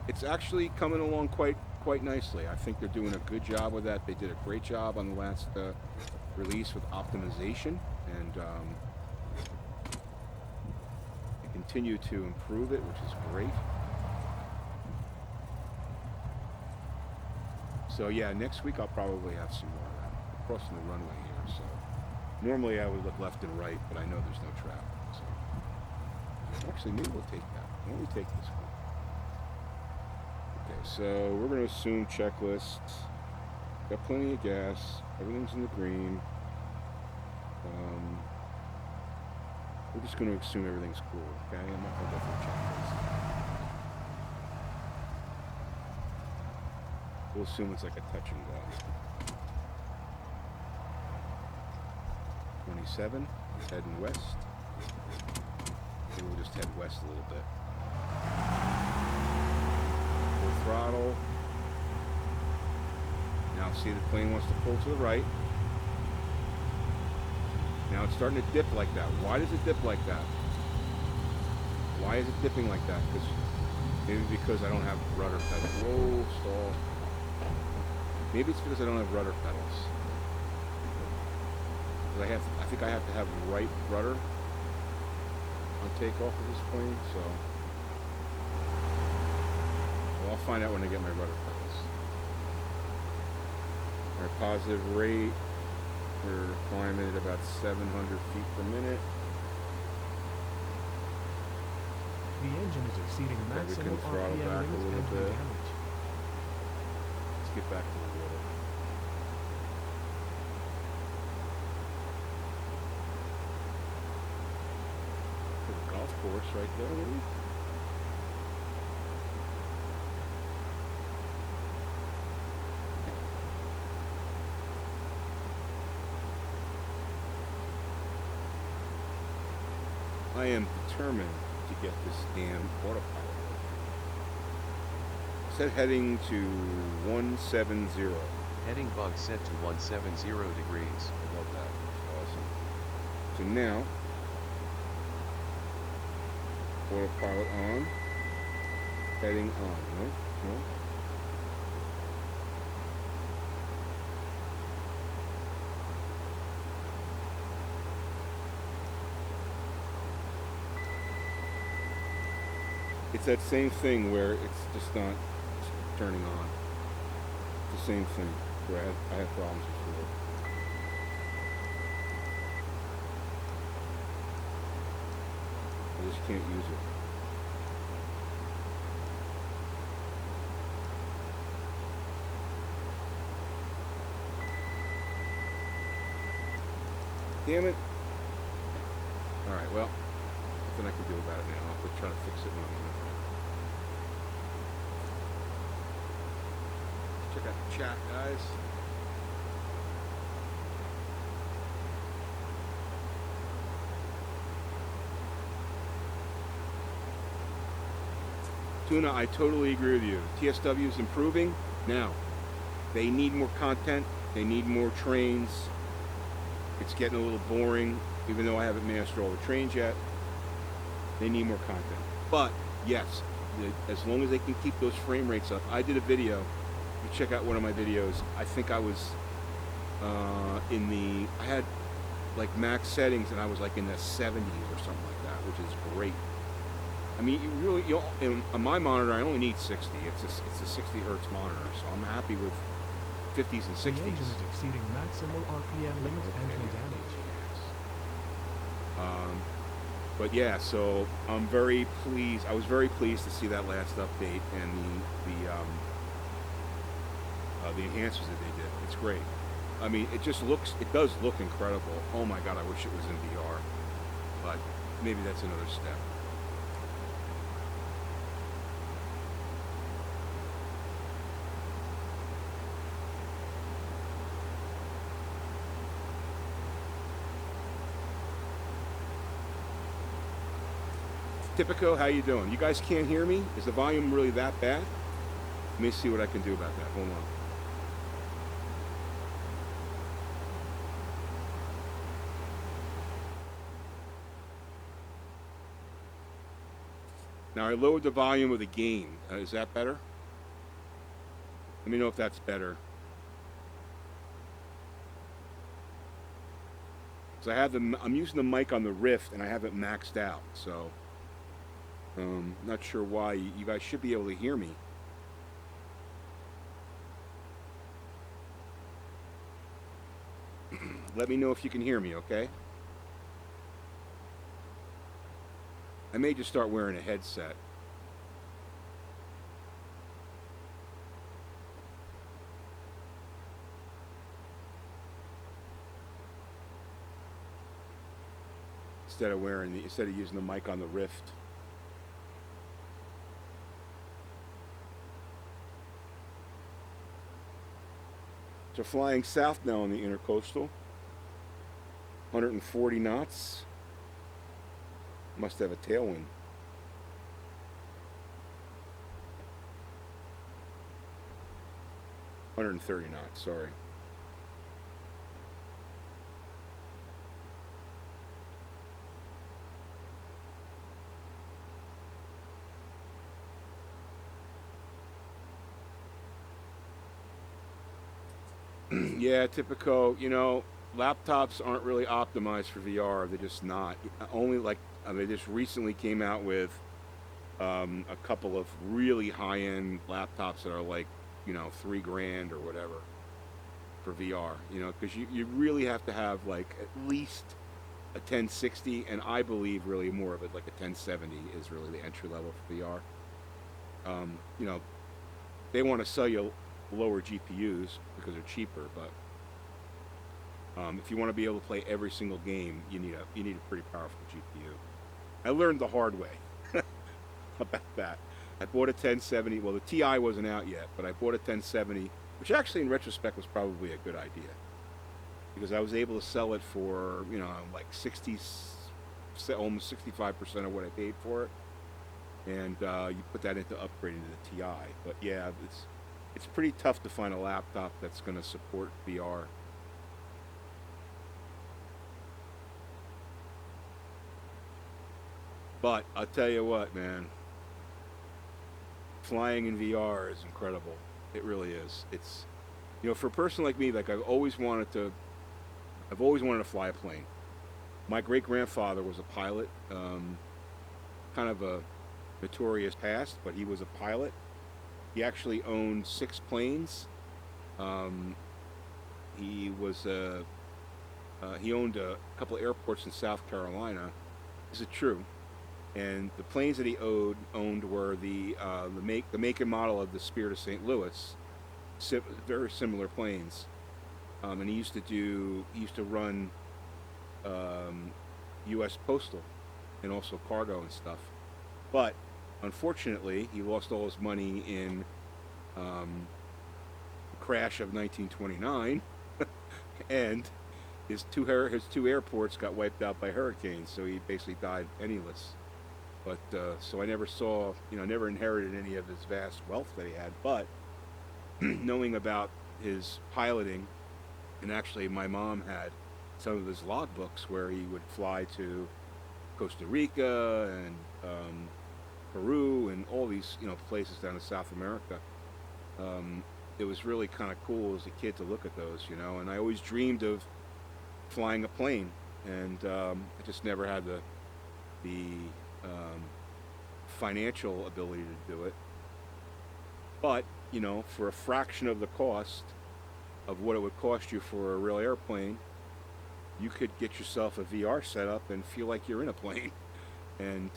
it's actually coming along quite nicely. I think they're doing a good job with that. They did a great job on the last release with optimization, and they continue to improve it, which is great. So yeah, next week I'll probably have some more of that. I'm crossing the runway here, so normally I would look left and right, but I know there's no traffic. So actually, maybe we'll take that. Why don't we take this one? Okay, so we're going to assume checklist. Got plenty of gas. Everything's in the green. We're just going to assume everything's cool, okay? I'm not going to go for a checklist. We'll assume it's like a touch and go. 27, heading west. Maybe we'll just head west a little bit. Full throttle. Now see the plane wants to pull to the right. Now it's starting to dip like that. Why does it dip like that? Why is it dipping like that? Maybe because I don't have rudder pedals. Whoa, stall. Maybe it's because I don't have rudder pedals. I think I have to have right rudder on takeoff of this plane, so well, I'll find out when I get my rudder pedals. Our positive rate, we're climbing at about 700 feet per minute. The engine is exceeding maximum RPM limit and wind damage. Let's get back to the water. There's a golf course right there, maybe? I am determined to get this damn autopilot. Set heading to 170. Heading bug set to 170 degrees. I love that. That's awesome. So now, autopilot on. Heading on. No? No? It's that same thing where it's just not turning on. It's the same thing where I had problems before. I just can't use it. Damn it. Alright, well, nothing I can do about it now. I'll have to try to fix it when I'm in it. Check out the chat, guys. Tuna, I totally agree with you. TSW is improving. Now, they need more content. They need more trains. It's getting a little boring, even though I haven't mastered all the trains yet. They need more content. But, yes, as long as they can keep those frame rates up. I did a video. You check out one of my videos. I think I was I had like max settings and I was like in the 70s or something like that, which is great. I mean, on my monitor, I only need 60. It's a 60 hertz monitor, so I'm happy with 50s and 60s. The engine is exceeding maximal RPM limit and wind damage. But yeah, so I'm very pleased. I was very pleased to see that last update and the enhancements that they did. It's great. I mean, it does look incredible. Oh my God, I wish it was in VR, but maybe that's another step. Typico, how you doing? You guys can't hear me? Is the volume really that bad? Let me see what I can do about that. Hold on. Now I lowered the volume of the gain. Is that better? Let me know if that's better. So I'm using the mic on the Rift and I have it maxed out. So not sure why. You guys should be able to hear me. Let me know if you can hear me, okay? I may just start wearing a headset. Instead of using the mic on the Rift. So flying south now on the intercoastal. 140 knots. Must have a tailwind. $130 knots, sorry. Yeah, typical, you know, laptops aren't really optimized for VR. They're just not. Only like, they just recently came out with a couple of really high-end laptops that are like, you know, $3,000 or whatever for VR, you know, because you really have to have like at least a 1060, and I believe really more of it like a 1070 is really the entry level for VR. You know, they want to sell you lower GPUs because they're cheaper, but if you want to be able to play every single game, you need a pretty powerful GPU. I learned the hard way about that. I bought a 1070. Well, the Ti wasn't out yet, but I bought a 1070, which actually, in retrospect, was probably a good idea because I was able to sell it for, you know, like 60, almost 65% of what I paid for it, and you put that into upgrading to the Ti. But yeah, it's pretty tough to find a laptop that's going to support VR. But I'll tell you what, man, flying in VR is incredible. It really is. It's, you know, for a person like me, like I've always wanted to fly a plane. My great grandfather was a pilot, kind of a notorious past, but he was a pilot. He actually owned 6 planes. He was he owned a couple of airports in South Carolina. Is it true? And the planes that he owned were the make and model of the Spirit of St. Louis, very similar planes. And he used to run U.S. Postal and also cargo and stuff. But unfortunately, he lost all his money in the crash of 1929, and his two airports got wiped out by hurricanes. So he basically died penniless. But so I never saw, you know, never inherited any of his vast wealth that he had. But knowing about his piloting, and actually my mom had some of his logbooks where he would fly to Costa Rica and Peru and all these, you know, places down in South America. It was really kind of cool as a kid to look at those, you know. And I always dreamed of flying a plane, and I just never had the financial ability to do it. But, you know, for a fraction of the cost of what it would cost you for a real airplane, you could get yourself a VR setup and feel like you're in a plane. And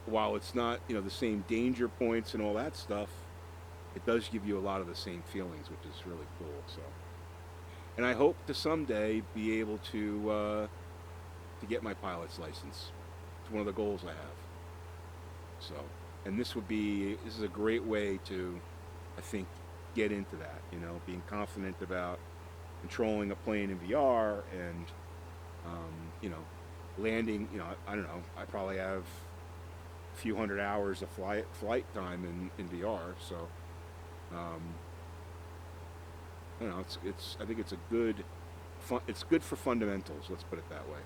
while it's not, you know, the same danger points and all that stuff, it does give you a lot of the same feelings, which is really cool. So, and I hope to someday be able to get my pilot's license. It's one of the goals I have. So, and this is a great way to, I think, get into that, you know, being confident about controlling a plane in VR and, you know, landing, you know, I don't know, I probably have a few hundred hours of flight time in VR. So, you know, I think it's it's good for fundamentals, let's put it that way.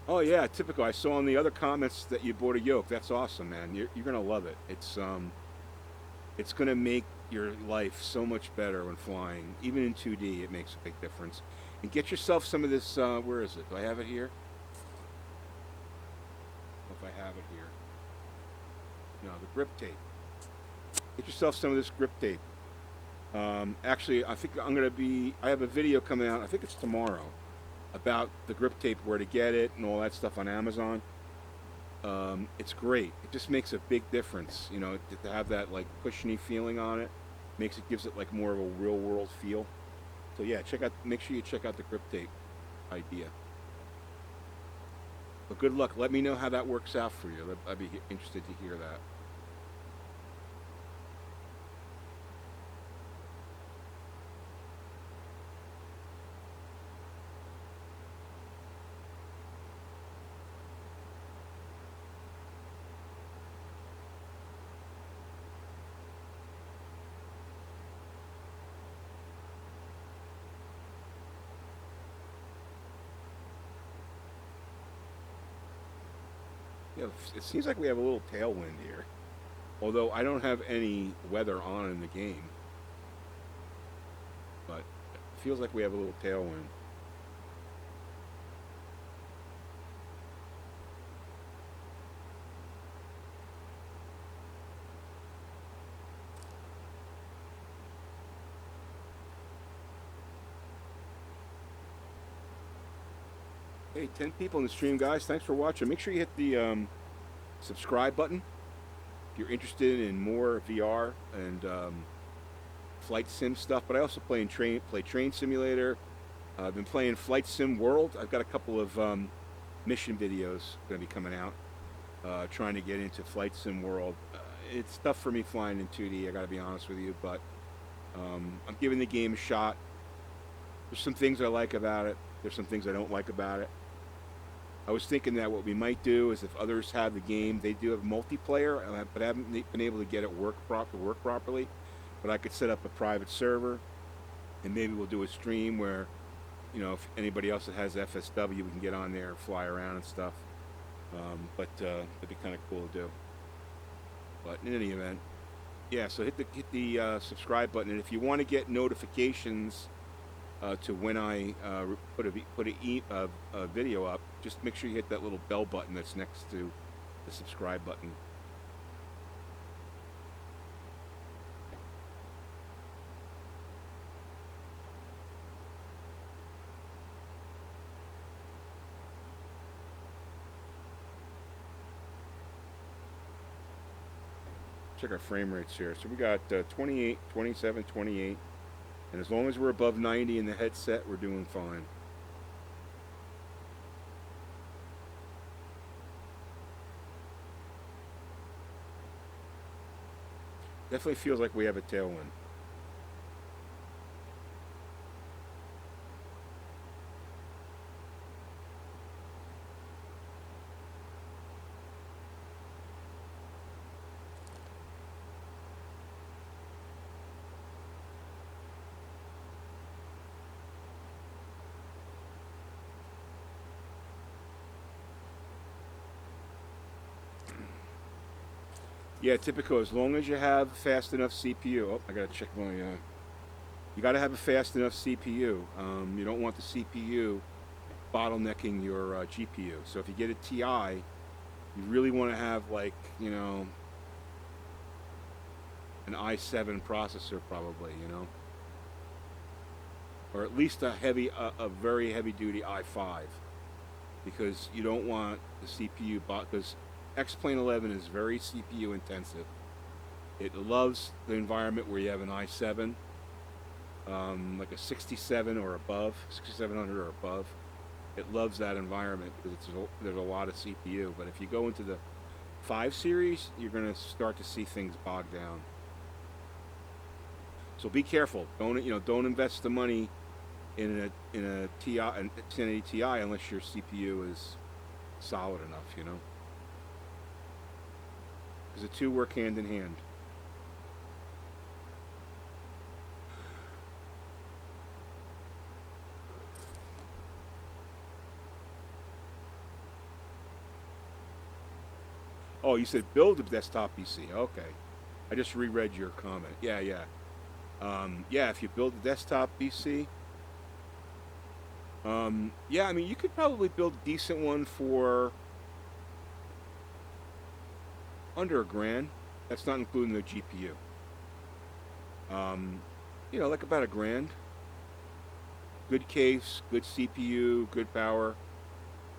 Oh yeah, typical. I saw in the other comments that you bought a yoke. That's awesome, man. You're gonna love it. It's gonna make your life so much better when flying. Even in 2D, it makes a big difference. And get yourself some of this. Where is it? Do I have it here? If I have it here. No, the grip tape. Get yourself some of this grip tape. Actually, I think I have a video coming out. I think it's tomorrow, about the grip tape, where to get it and all that stuff on Amazon. It's great. It just makes a big difference, you know, to have that like cushiony feeling on it. Gives it like more of a real world feel. So yeah, make sure you check out the grip tape idea. But good luck. Let me know how that works out for you. I'd be interested to hear that. Yeah, it seems like we have a little tailwind here. Although I don't have any weather on in the game. But it feels like we have a little tailwind. Hey, 10 people in the stream, guys. Thanks for watching. Make sure you hit the subscribe button if you're interested in more VR and flight sim stuff. But I also play Train Simulator. I've been playing Flight Sim World. I've got a couple of mission videos going to be coming out trying to get into Flight Sim World. It's tough for me flying in 2D, I got to be honest with you, but I'm giving the game a shot. There's some things I like about it. There's some things I don't like about it. I was thinking that what we might do is if others have the game, they do have multiplayer, but I haven't been able to get it work properly. But I could set up a private server, and maybe we'll do a stream where, you know, if anybody else that has FSW, we can get on there and fly around and stuff. But it'd be kind of cool to do. But in any event, yeah. So hit the subscribe button, and if you want to get notifications to when I put a video up, just make sure you hit that little bell button that's next to the subscribe button. Check our frame rates here. So we got 28, 27, 28. And as long as we're above 90 in the headset, we're doing fine. Definitely feels like we have a tailwind. Yeah, typical. As long as you have fast enough CPU. Oh, I gotta check my. You gotta have a fast enough CPU. You don't want the CPU bottlenecking your GPU. So if you get a TI, you really want to have, like, you know, an i7 processor probably, you know, or at least a very heavy duty i5, because you don't want the CPU because X-Plane 11 is very CPU intensive. It loves the environment where you have an i7, like a 67 or above, 6700 or above. It loves that environment because there's a lot of CPU. But if you go into the 5 series, you're going to start to see things bog down. So be careful. Don't invest the money in a TI, a 1080 Ti, unless your CPU is solid enough, you know. Because the two work hand in hand. Oh, you said build a desktop PC. Okay. I just reread your comment. Yeah. Yeah, if you build a desktop PC, yeah, I mean, you could probably build a decent one for under $1,000. That's not including the GPU. You know, like about $1,000. Good case, good CPU, good power,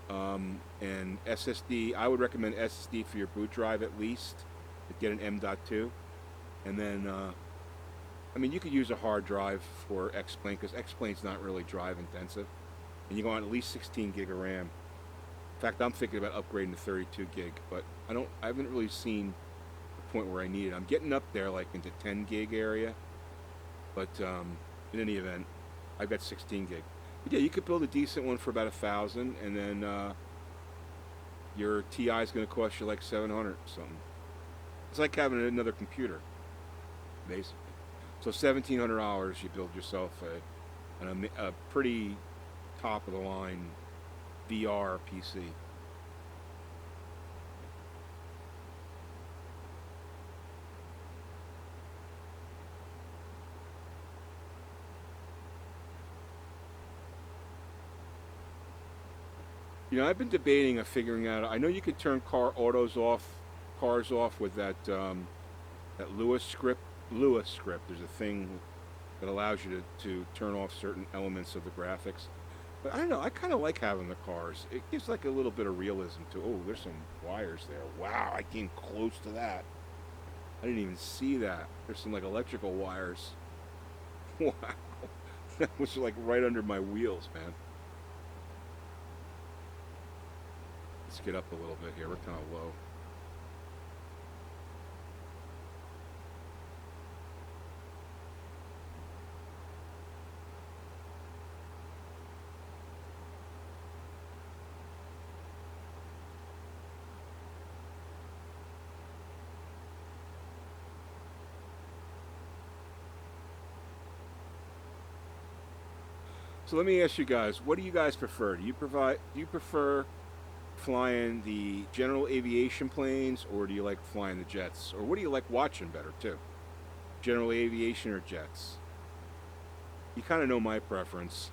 and SSD. I would recommend SSD for your boot drive at least. To get an M.2, and then I mean, you could use a hard drive for X-Plane because X-Plane's not really drive intensive, and you go on at least 16 gig of RAM. In fact, I'm thinking about upgrading to 32 gig, but I haven't really seen the point where I need it. I'm getting up there, like into 10 gig area, but in any event, I've got 16 gig. But yeah, you could build a decent one for about $1,000, and then your TI is going to cost you like $700 or something. It's like having another computer, basically. So $1,700, you build yourself a pretty top of the line VR PC. You know, I've been debating of figuring out. I know you could turn cars off with that that Lewis script. There's a thing that allows you to turn off certain elements of the graphics. But I don't know. I kind of like having the cars. It gives like a little bit of realism to. Oh, there's some wires there. Wow, I came close to that. I didn't even see that. There's some like electrical wires. Wow, that was like right under my wheels, man. Let's get up a little bit here. We're kind of low. So let me ask you guys, what do you guys prefer? Do you prefer flying the general aviation planes, or do you like flying the jets? Or what do you like watching better too? General aviation or jets? You kind of know my preference.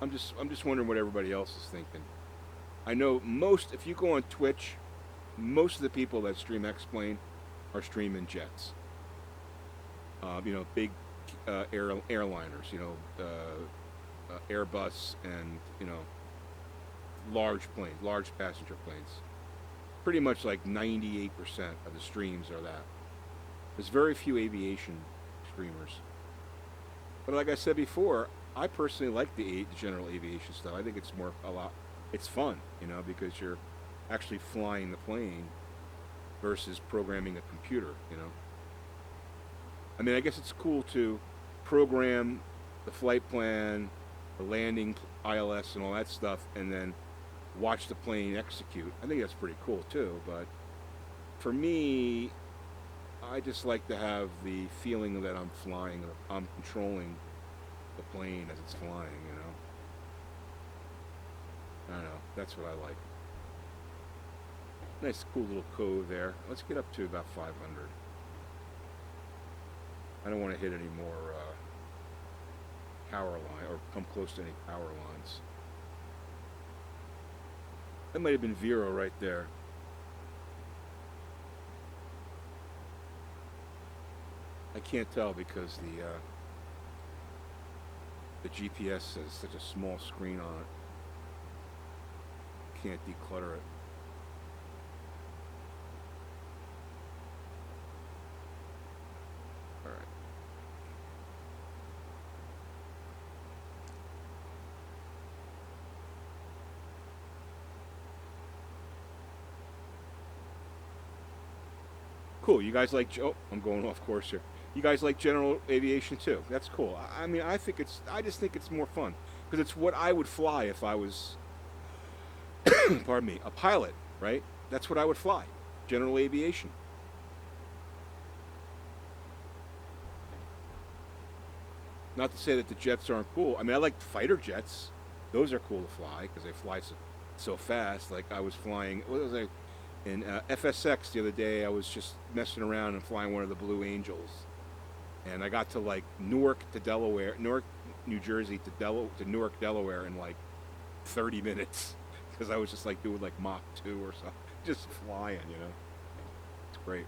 I'm just wondering what everybody else is thinking. I know if you go on Twitch, most of the people that stream X-Plane are streaming jets. You know, big airliners, you know, Airbus, and, you know, large planes, large passenger planes. Pretty much like 98% of the streams are that. There's very few aviation streamers. But like I said before, I personally like the general aviation stuff. I think it's it's fun, you know, because you're actually flying the plane versus programming a computer, you know. I mean, I guess it's cool to program the flight plan, the landing ILS and all that stuff, and then watch the plane execute. I think that's pretty cool too, but for me, I just like to have the feeling that I'm flying, or I'm controlling the plane as it's flying, you know. I don't know, that's what I like. Nice cool little cove there. Let's get up to about 500. I don't want to hit any more power line, or come close to any power lines. That might have been Vero right there. I can't tell because the GPS has such a small screen on it. Can't declutter it. All right. Cool. You guys like? Oh, I'm going off course here. You guys like general aviation too? That's cool. I mean, I just think it's more fun because it's what I would fly if I was, pardon me, a pilot, right? That's what I would fly. General aviation. Not to say that the jets aren't cool. I mean, I like fighter jets. Those are cool to fly because they fly so fast. Like I was flying. What was I? In FSX the other day, I was just messing around and flying one of the Blue Angels, and I got to like Newark, New Jersey to Newark, Delaware in like 30 minutes because I was just like doing like Mach 2 or something, just flying, you know. It's great.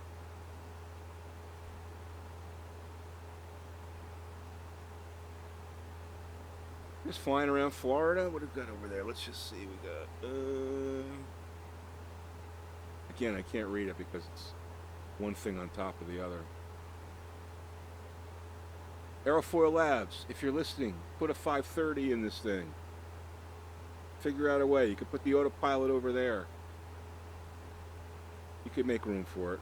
Just flying around Florida. What have we got over there? Let's just see. We got. Again, I can't read it because it's one thing on top of the other. AirFoilLabs, if you're listening, put a 530 in this thing. Figure out a way. You could put the autopilot over there. You could make room for it.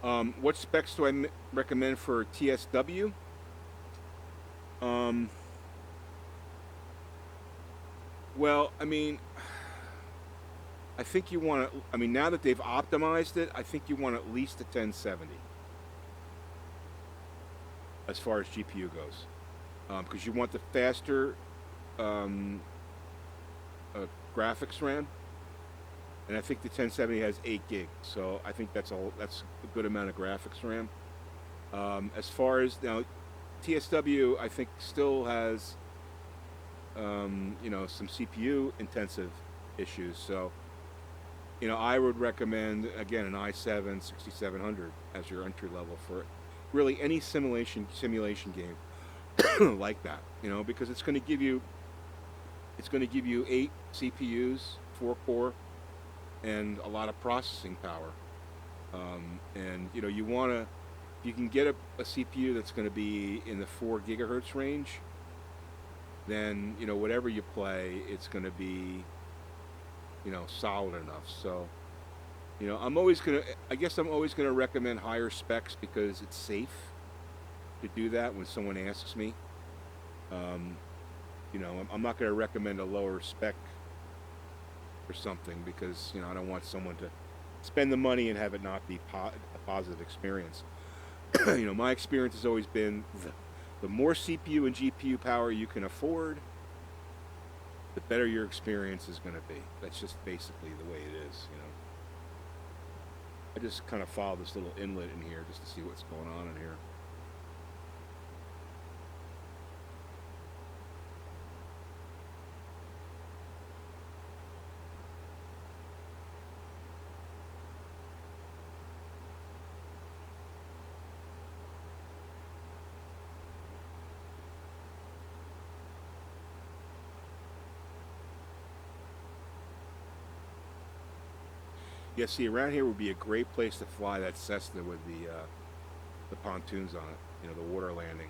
What specs do I recommend for TSW? Well, I mean, I think you want to, I mean, now that they've optimized it, I think you want at least a 1070 as far as GPU goes. Because you want the faster graphics RAM. And I think the 1070 has 8 gigs, so I think that's a good amount of graphics RAM. As far as now, TSW I think still has you know, some CPU intensive issues. So you know, I would recommend again an i7 6700 as your entry level for really any simulation game like that. You know, because it's going to give you 8 CPUs, 4 core, and a lot of processing power. And you know, you can get a CPU that's going to be in the 4 gigahertz range, then you know, whatever you play, it's going to be, you know, solid enough. So you know, I guess I'm always gonna recommend higher specs because it's safe to do that when someone asks me. You know, I'm not gonna recommend a lower spec or something because, you know, I don't want someone to spend the money and have it not be a positive experience. You know, my experience has always been the more CPU and GPU power you can afford, the better your experience is going to be. That's just basically the way it is, you know. I just kind of follow this little inlet in here just to see what's going on in here. Yeah, see, around here would be a great place to fly that Cessna with the pontoons on it, you know, the water landing.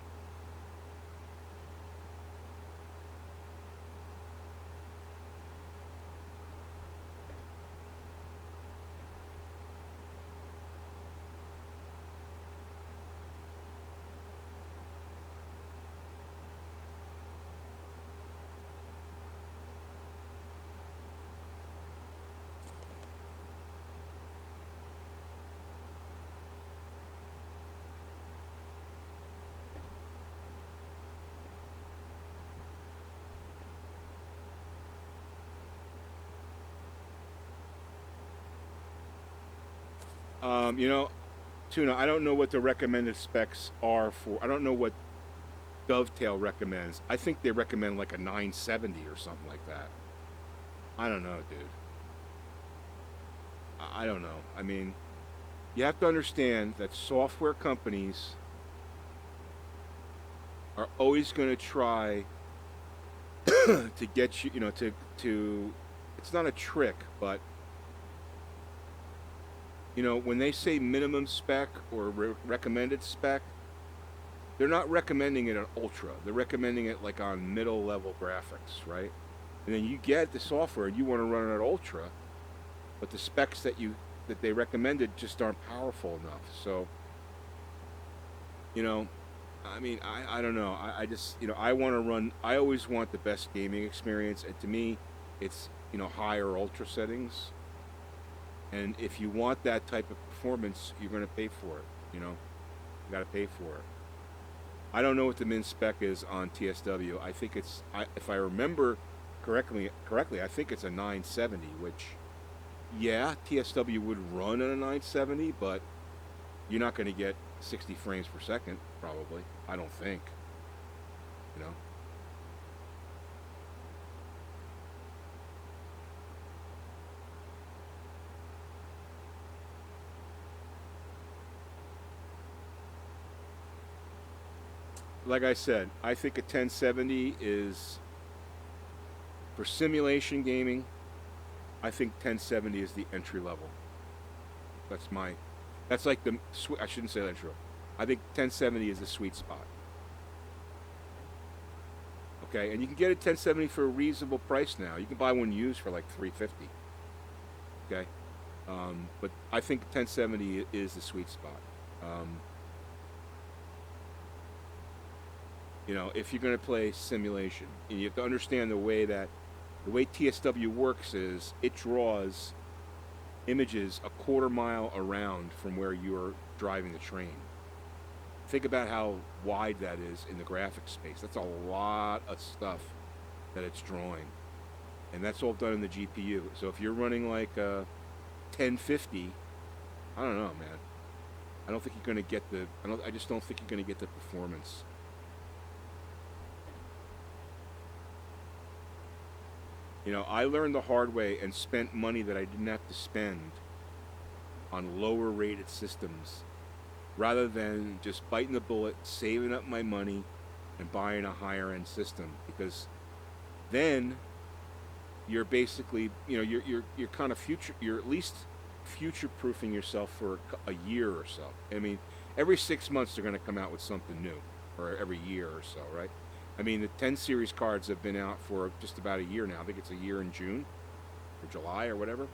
You know, Tuna, I don't know what the recommended specs are for. I don't know what Dovetail recommends. I think they recommend like a 970 or something like that. I don't know, dude. I don't know. I mean, you have to understand that software companies are always going to try to get you, you know, to it's not a trick, but you know, when they say minimum spec or recommended spec, they're not recommending it on ultra. They're recommending it like on middle level graphics, right? And then you get the software and you want to run it at ultra, but the specs that they recommended just aren't powerful enough. So, you know, I mean, I don't know. I just, you know, I always want the best gaming experience. And to me, it's, you know, higher ultra settings. And if you want that type of performance, you're going to pay for it, you know. You got to pay for it. I don't know what the min spec is on TSW. I think it's, if I remember correctly, I think it's a 970, which, yeah, TSW would run at a 970, but you're not going to get 60 frames per second, probably. I don't think, you know. Like I said, I think a 1070 is, for simulation gaming, I think 1070 is the entry level. That's like I shouldn't say entry level. I think 1070 is the sweet spot. Okay, and you can get a 1070 for a reasonable price now. You can buy one used for like $350. Okay, but I think 1070 is the sweet spot. You know, if you're going to play simulation, and you have to understand the way TSW works is it draws images a quarter mile around from where you're driving the train. Think about how wide that is in the graphics space. That's a lot of stuff that it's drawing. And that's all done in the GPU. So if you're running like a 1050, I don't know, man. I don't think you're going to get I just don't think you're going to get the performance. You know, I learned the hard way and spent money that I didn't have to spend on lower rated systems rather than just biting the bullet, saving up my money, and buying a higher end system, because then you're basically, you know, you're kind of you're at least future proofing yourself for a year or so. I mean, every 6 months they're going to come out with something new, or every year or so, right? I mean, the 10 series cards have been out for just about a year now. I think it's a year in June or July or whatever.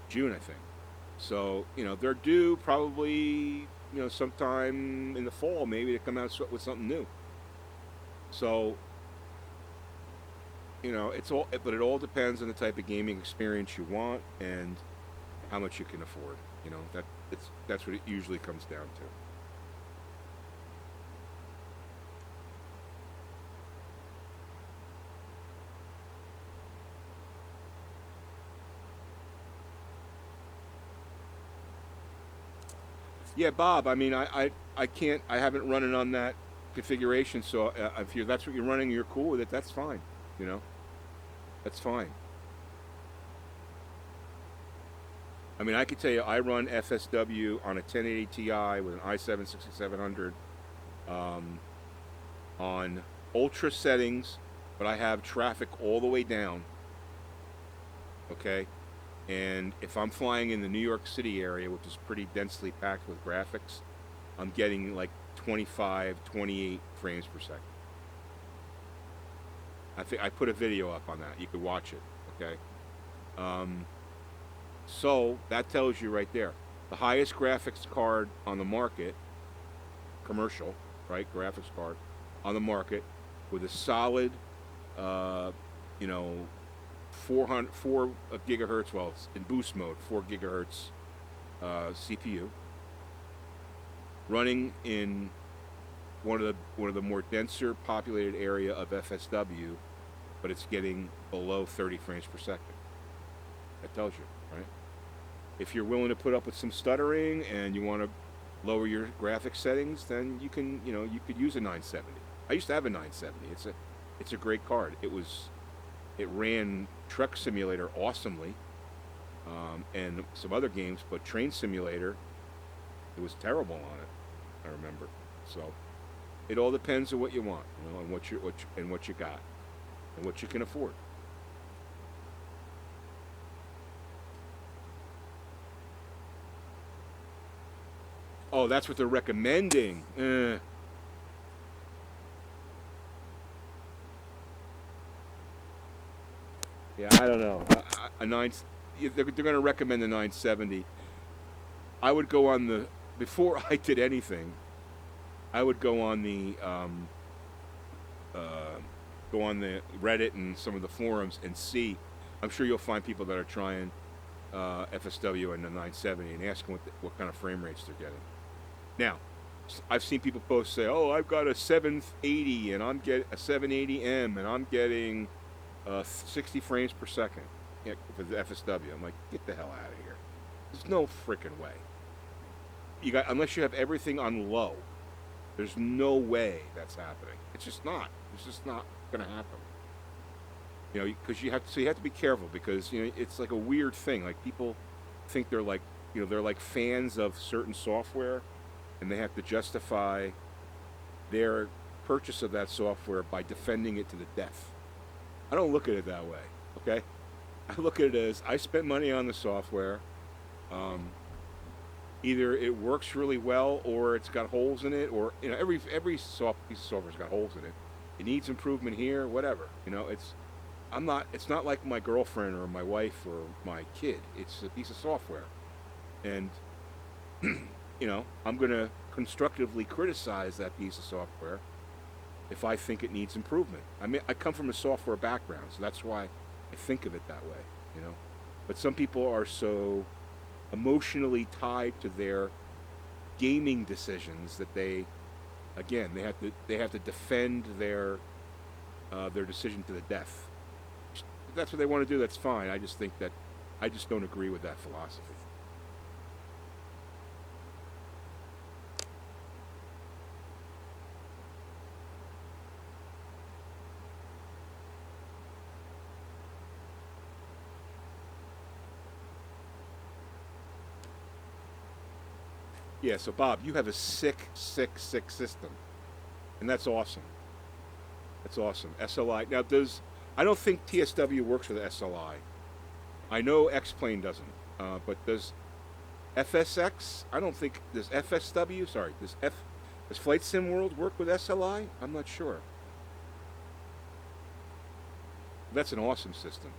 June, I think. So, you know, they're due probably, you know, sometime in the fall maybe to come out with something new. So, you know, but it all depends on the type of gaming experience you want and how much you can afford. You know, that's what it usually comes down to. Yeah, Bob. I mean, I can't. I haven't run it on that configuration. So if that's what you're running, you're cool with it. That's fine. You know, that's fine. I mean, I can tell you, I run FSW on a 1080 Ti with an i7 6700 on ultra settings, but I have traffic all the way down. Okay. And if I'm flying in the New York City area, which is pretty densely packed with graphics, I'm getting like 25, 28 frames per second. I think I put a video up on that. You could watch it, okay? So that tells you right there. The highest graphics card on the market, commercial, right? Graphics card on the market with a solid, you know, 4 gigahertz, well, it's in boost mode, 4 gigahertz CPU, running in one of the more denser populated area of FSW, but it's getting below 30 frames per second. That tells you, right? If you're willing to put up with some stuttering and you want to lower your graphics settings, then you can, you know, you could use a 970. I used to have a 970. It's a great card. It ran Truck Simulator awesomely, and some other games, but Train Simulator, it was terrible on it. I remember. So it all depends on what you want, you know, and what you got, and what you can afford. Oh, that's what they're recommending. Yeah, I don't know. They're going to recommend the 970. I would go on before I did anything, I would go on the Reddit and some of the forums and see. I'm sure you'll find people that are trying FSW and the 970 and ask them what kind of frame rates they're getting. Now, I've seen people post say, "Oh, I've got a 780 and I'm getting a 780M and I'm getting 60 frames per second for the FSW." I'm like, get the hell out of here. There's no freaking way. Unless you have everything on low, there's no way that's happening. It's just not. It's just not going to happen. You know, because you have to be careful, because, you know, it's like a weird thing. Like, people think they're like fans of certain software, and they have to justify their purchase of that software by defending it to the death. I don't look at it that way, okay? I look at it as, I spent money on the software. Either it works really well, or it's got holes in it, or, you know, every piece of software's got holes in it. It needs improvement here, whatever. You know, it's not like my girlfriend or my wife or my kid. It's a piece of software. And you know, I'm going to constructively criticize that piece of software if I think it needs improvement. I mean, I come from a software background, so that's why I think of it that way, you know. But some people are so emotionally tied to their gaming decisions that again, they have to defend their decision to the death. If that's what they want to do, that's fine. I just think that I just don't agree with that philosophy. Yeah, so Bob, you have a sick system, and that's awesome. That's awesome. SLI. Now, I don't think TSW works with SLI. I know X-Plane doesn't, but does FSX? I don't think, does FSW? Sorry, does Flight Sim World work with SLI? I'm not sure. That's an awesome system.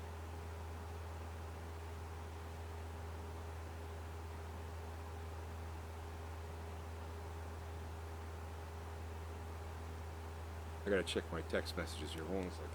I gotta check my text messages here. Hold on a second.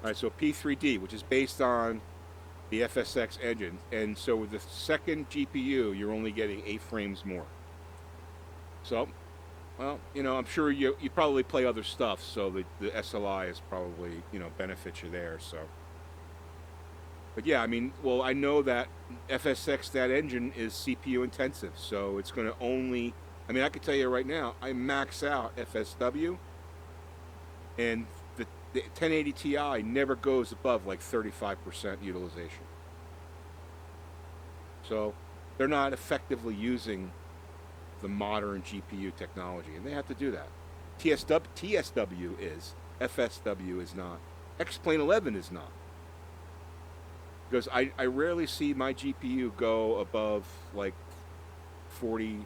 All right, so P3D, which is based on the FSX engine, and so with the second GPU, you're only getting 8 frames more. So, well, you know, I'm sure you probably play other stuff, so the SLI is probably, you know, benefits you there. So, but yeah, I mean, well, I know that FSX, that engine is CPU intensive, so it's going to only. I mean, I can tell you right now, I max out FSW, and the 1080 Ti never goes above like 35% utilization. So they're not effectively using the modern GPU technology, and they have to do that. TSW is, FSW is not. X-Plane 11 is not. Because I rarely see my GPU go above like 40%.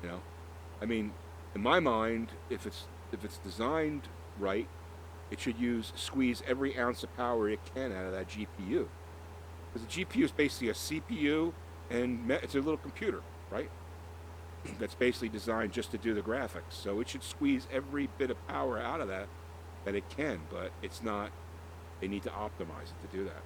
You know? I mean, in my mind, if it's designed right, it should squeeze every ounce of power it can out of that GPU. Because the GPU is basically a CPU, and it's a little computer, right? That's basically designed just to do the graphics. So it should squeeze every bit of power out of that it can, but it's not. They need to optimize it to do that.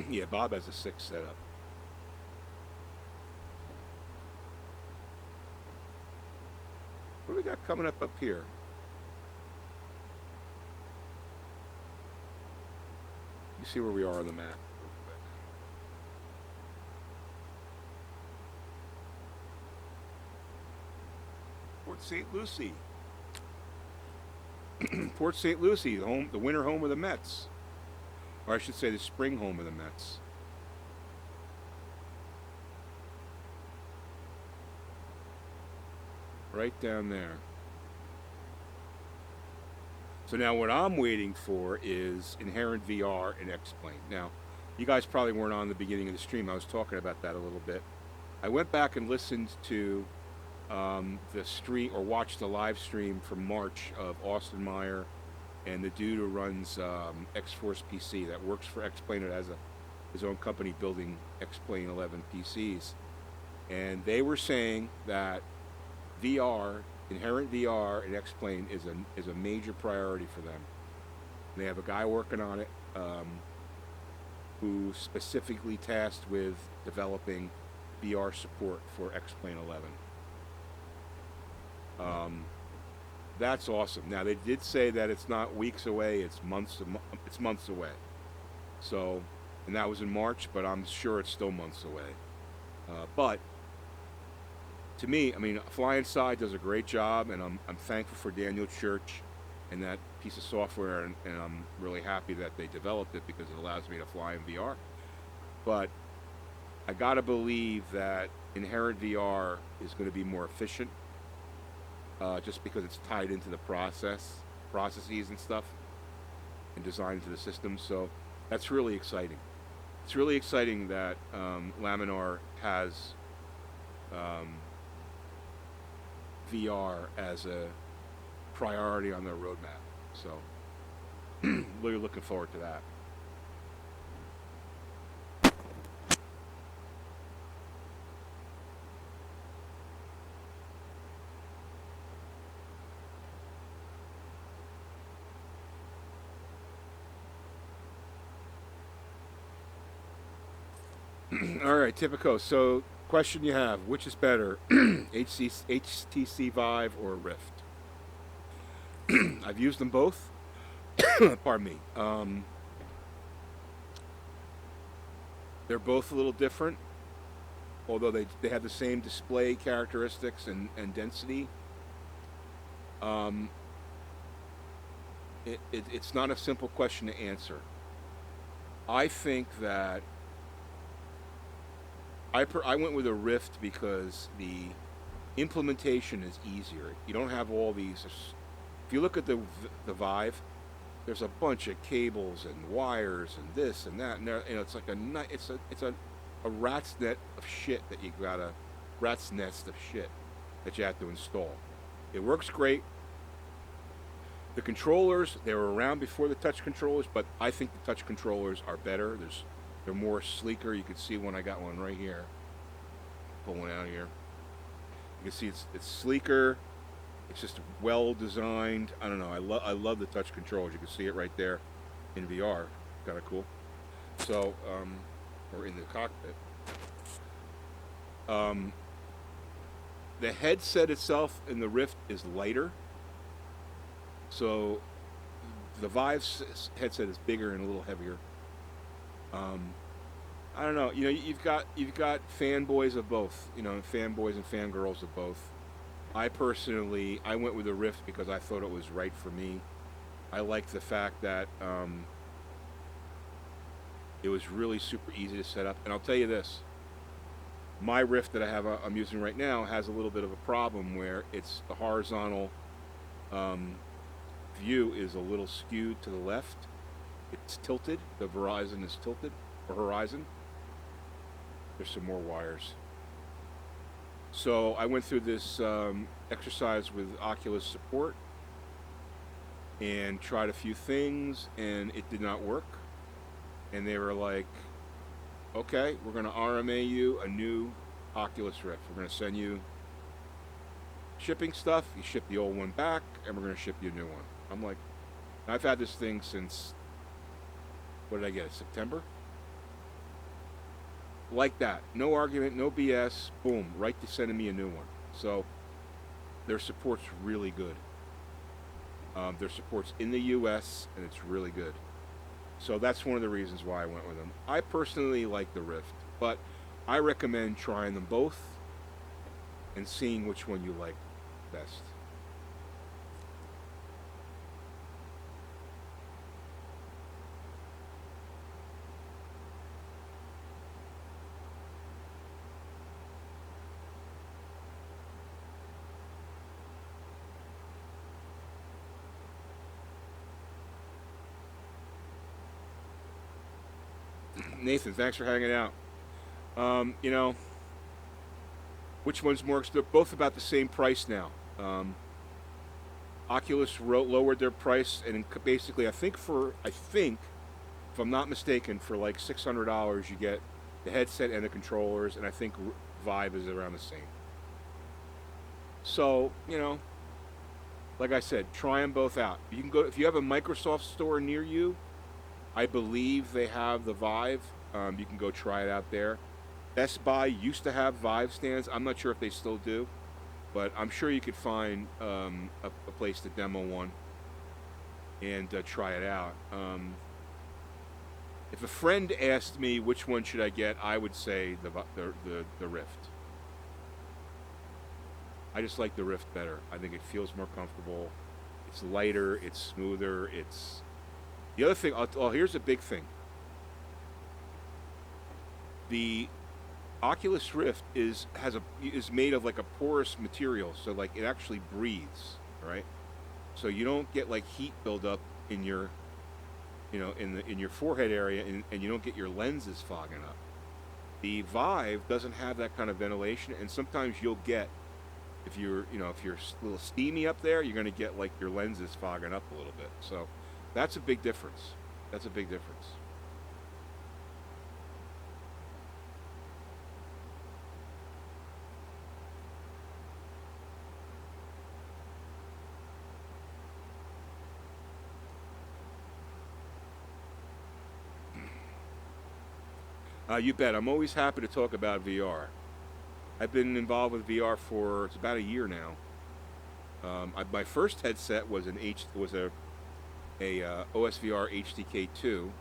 Yeah, Bob has a 6 setup. What do we got coming up here? You see where we are on the map. Port St. Lucie. Port St. Lucie, the winter home of the Mets. Or I should say the spring home of the Mets. Right down there. So now what I'm waiting for is Inherent VR and X-Plane. Now, you guys probably weren't on the beginning of the stream. I was talking about that a little bit. I went back and listened to the stream, or watched the live stream from March of Austin Meyer and the dude who runs X-Force PC that works for X-Plane and has his own company building X-Plane 11 PCs. And they were saying that VR, Inherent VR and X-Plane is a major priority for them. And they have a guy working on it who's specifically tasked with developing VR support for X-Plane 11. That's awesome. Now they did say that it's not weeks away; it's months away. So, and that was in March, but I'm sure it's still months away. But to me, I mean, FlyInside does a great job, and I'm thankful for Daniel Church and that piece of software, and I'm really happy that they developed it because it allows me to fly in VR. But I gotta believe that inherent VR is going to be more efficient, just because it's tied into the processes and stuff, and designed into the system. So that's really exciting. It's really exciting that Laminar has VR as a priority on their roadmap. So really looking forward to that. All right, Typico. So, question you have: which is better, HTC Vive or Rift? I've used them both. Pardon me. They're both a little different, although they have the same display characteristics and density. It's not a simple question to answer. I think that I went with a Rift because the implementation is easier. You don't have all these. If you look at the Vive, there's a bunch of cables and wires and this and that, and there, you know, it's like a rat's net of shit that you gotta rat's nest of shit that you have to install. It works great. The controllers, they were around before the touch controllers, but I think the touch controllers are better. They're more sleeker. You can see when I got one right here. Pull one out here. You can see it's sleeker. It's just well designed. I don't know. I love the touch controls. You can see it right there in VR. Kind of cool. So, or in the cockpit. The headset itself in the Rift is lighter. So the Vive's headset is bigger and a little heavier. I don't know. You know, you've got fanboys of both. You know, fanboys and fangirls of both. I personally, I went with the Rift because I thought it was right for me. I liked the fact that it was really super easy to set up. And I'll tell you this: my Rift that I'm using right now has a little bit of a problem where it's the horizontal view is a little skewed to the left. It's tilted. The horizon is tilted, or horizon. There's some more wires. So I went through this exercise with Oculus support and tried a few things, and it did not work. And they were like, okay, we're going to RMA you a new Oculus Rift. We're going to send you shipping stuff. You ship the old one back, and we're going to ship you a new one. I'm like, I've had this thing since, what did I get it, September? Like that. No argument, no BS. Boom, right to sending me a new one. So their support's really good. Their support's in the US, and it's really good. So that's one of the reasons why I went with them. I personally like the Rift, but I recommend trying them both and seeing which one you like best. Nathan, thanks for hanging out. You know, which one's more? They're both about the same price now. Oculus lowered their price, and basically, I think, if I'm not mistaken, for like $600, you get the headset and the controllers, and I think Vive is around the same. So, you know, like I said, try them both out. You can go if you have a Microsoft store near you. I believe they have the Vive. You can go try it out there. Best Buy used to have Vive stands. I'm not sure if they still do, but I'm sure you could find a place to demo one and try it out. If a friend asked me which one should I get, I would say the Rift. I just like the Rift better. I think it feels more comfortable. It's lighter. It's smoother. It's the other thing. Oh, here's a big thing. The Oculus Rift is made of like a porous material, so like it actually breathes, right? So you don't get like heat buildup in your, in your forehead area, and you don't get your lenses fogging up. The Vive doesn't have that kind of ventilation, and sometimes you'll get, if you're a little steamy up there, you're going to get like your lenses fogging up a little bit. So that's a big difference. That's a big difference. You bet. I'm always happy to talk about VR. I've been involved with VR for it's about a year now. My first headset was a OSVR HDK2,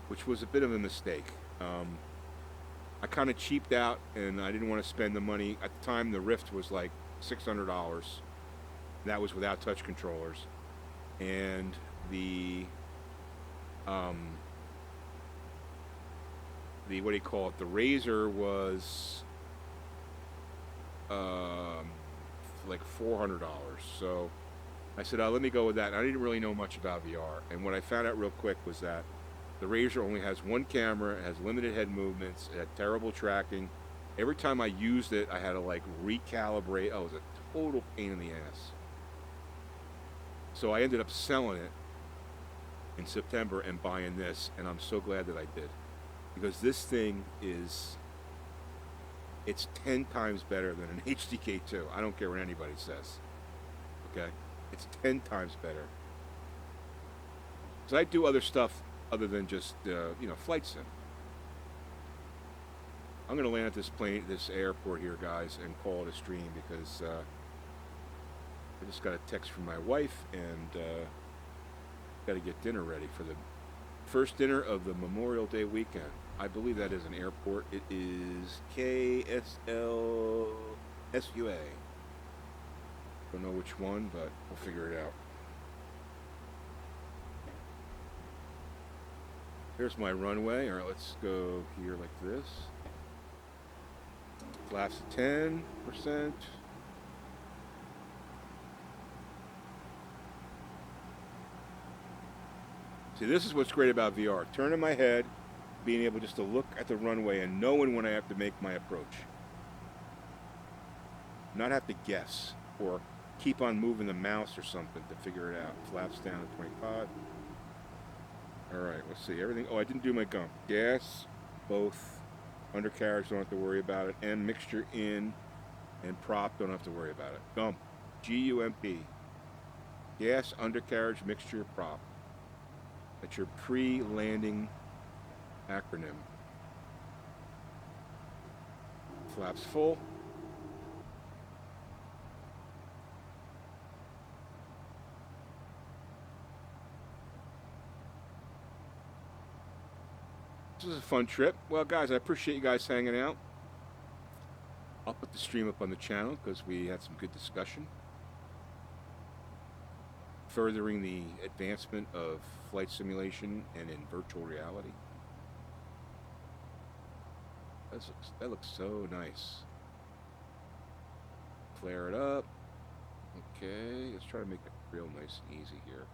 which was a bit of a mistake. I kind of cheaped out, and I didn't want to spend the money. At the time, the Rift was like $600. That was without touch controllers, and the what do you call it? The Razer was like $400. So I said, let me go with that. And I didn't really know much about VR, and what I found out real quick was that the Razer only has one camera, it has limited head movements, it had terrible tracking. Every time I used it, I had to like recalibrate. Oh, it was a total pain in the ass. So I ended up selling it in September and buying this, and I'm so glad that I did. Because this thing it's 10 times better than an HDK2. I don't care what anybody says. Okay? It's 10 times better. Because I do other stuff other than just, flight sim. I'm going to land at this airport here, guys, and call it a stream because I just got a text from my wife, and got to get dinner ready for the first dinner of the Memorial Day weekend. I believe that is an airport. It is KSL SUA. Don't know which one, but we'll figure it out. Here's my runway. All right, let's go here like this. Flaps 10%. See, this is what's great about VR. Turning my head, being able just to look at the runway and knowing when I have to make my approach. Not have to guess or keep on moving the mouse or something to figure it out. Flaps down to 25. All right, let's see. Everything. Oh, I didn't do my gump. Gas, both. Undercarriage, don't have to worry about it. And mixture in and prop, don't have to worry about it. Gump. G-U-M-P. Gas, undercarriage, mixture, prop. That's your pre-landing acronym. Flaps full. This was a fun trip. Well, guys, I appreciate you guys hanging out. I'll put the stream up on the channel because we had some good discussion. Furthering the advancement of flight simulation and in virtual reality. That looks so nice. Flare it up. Okay, let's try to make it real nice and easy here.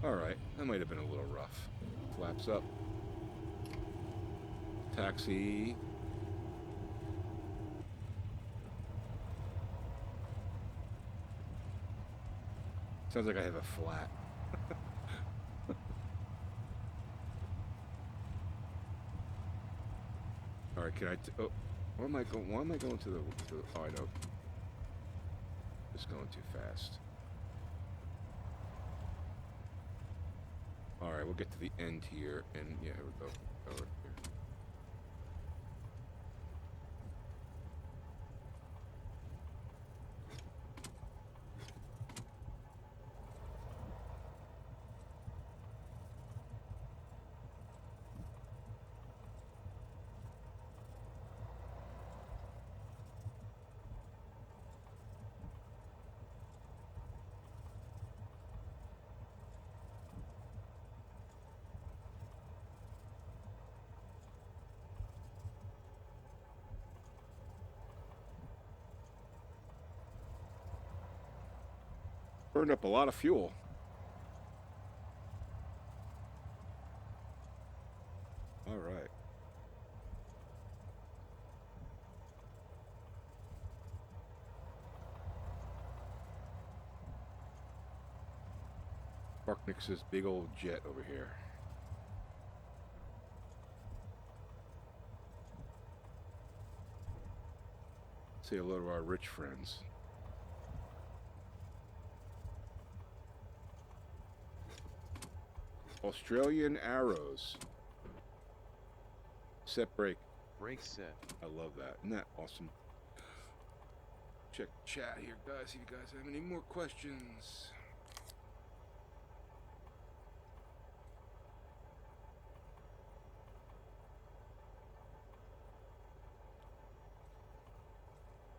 Alright, that might have been a little rough. Flaps up. Taxi. Sounds like I have a flat. All right, can I? Oh, why am I going to the? Oh, I know. Just going too fast. All right, we'll get to the end here, and yeah, here we go. Oh, right here. Burned up a lot of fuel. All right. Park next to this big old jet over here. Say hello to our rich friends. Australian Arrows. Set brake. Brakes set. I love that. Isn't that awesome? Check chat here, guys. See if you guys have any more questions.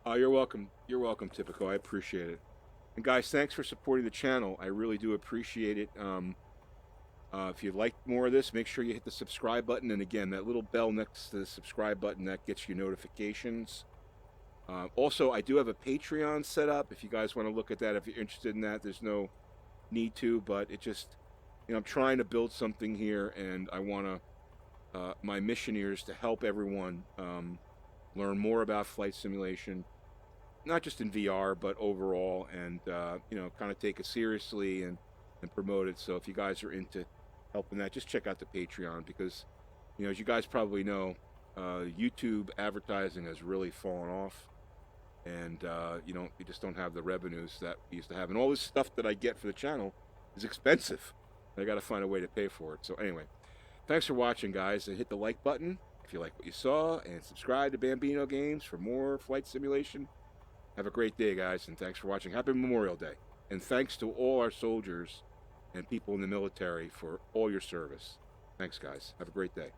Oh, you're welcome. You're welcome, Typico. I appreciate it. And guys, thanks for supporting the channel. I really do appreciate it. If you'd like more of this, make sure you hit the subscribe button. And again, that little bell next to the subscribe button, that gets you notifications. Also, I do have a Patreon set up. If you guys want to look at that, if you're interested in that, there's no need to, but it just, you know, I'm trying to build something here, and I want to, my mission here is to help everyone learn more about flight simulation, not just in VR, but overall, and, you know, kind of take it seriously and promote it. So if you guys are into helping that, just check out the Patreon, because, you know, as you guys probably know, YouTube advertising has really fallen off, and you just don't have the revenues that we used to have, and all this stuff that I get for the channel is expensive. I got to find a way to pay for it. So anyway, thanks for watching, guys, and hit the like button if you like what you saw, and subscribe to Bambino Games for more flight simulation. Have a great day, guys, and thanks for watching. Happy Memorial Day, and thanks to all our soldiers and people in the military for all your service. Thanks, guys. Have a great day.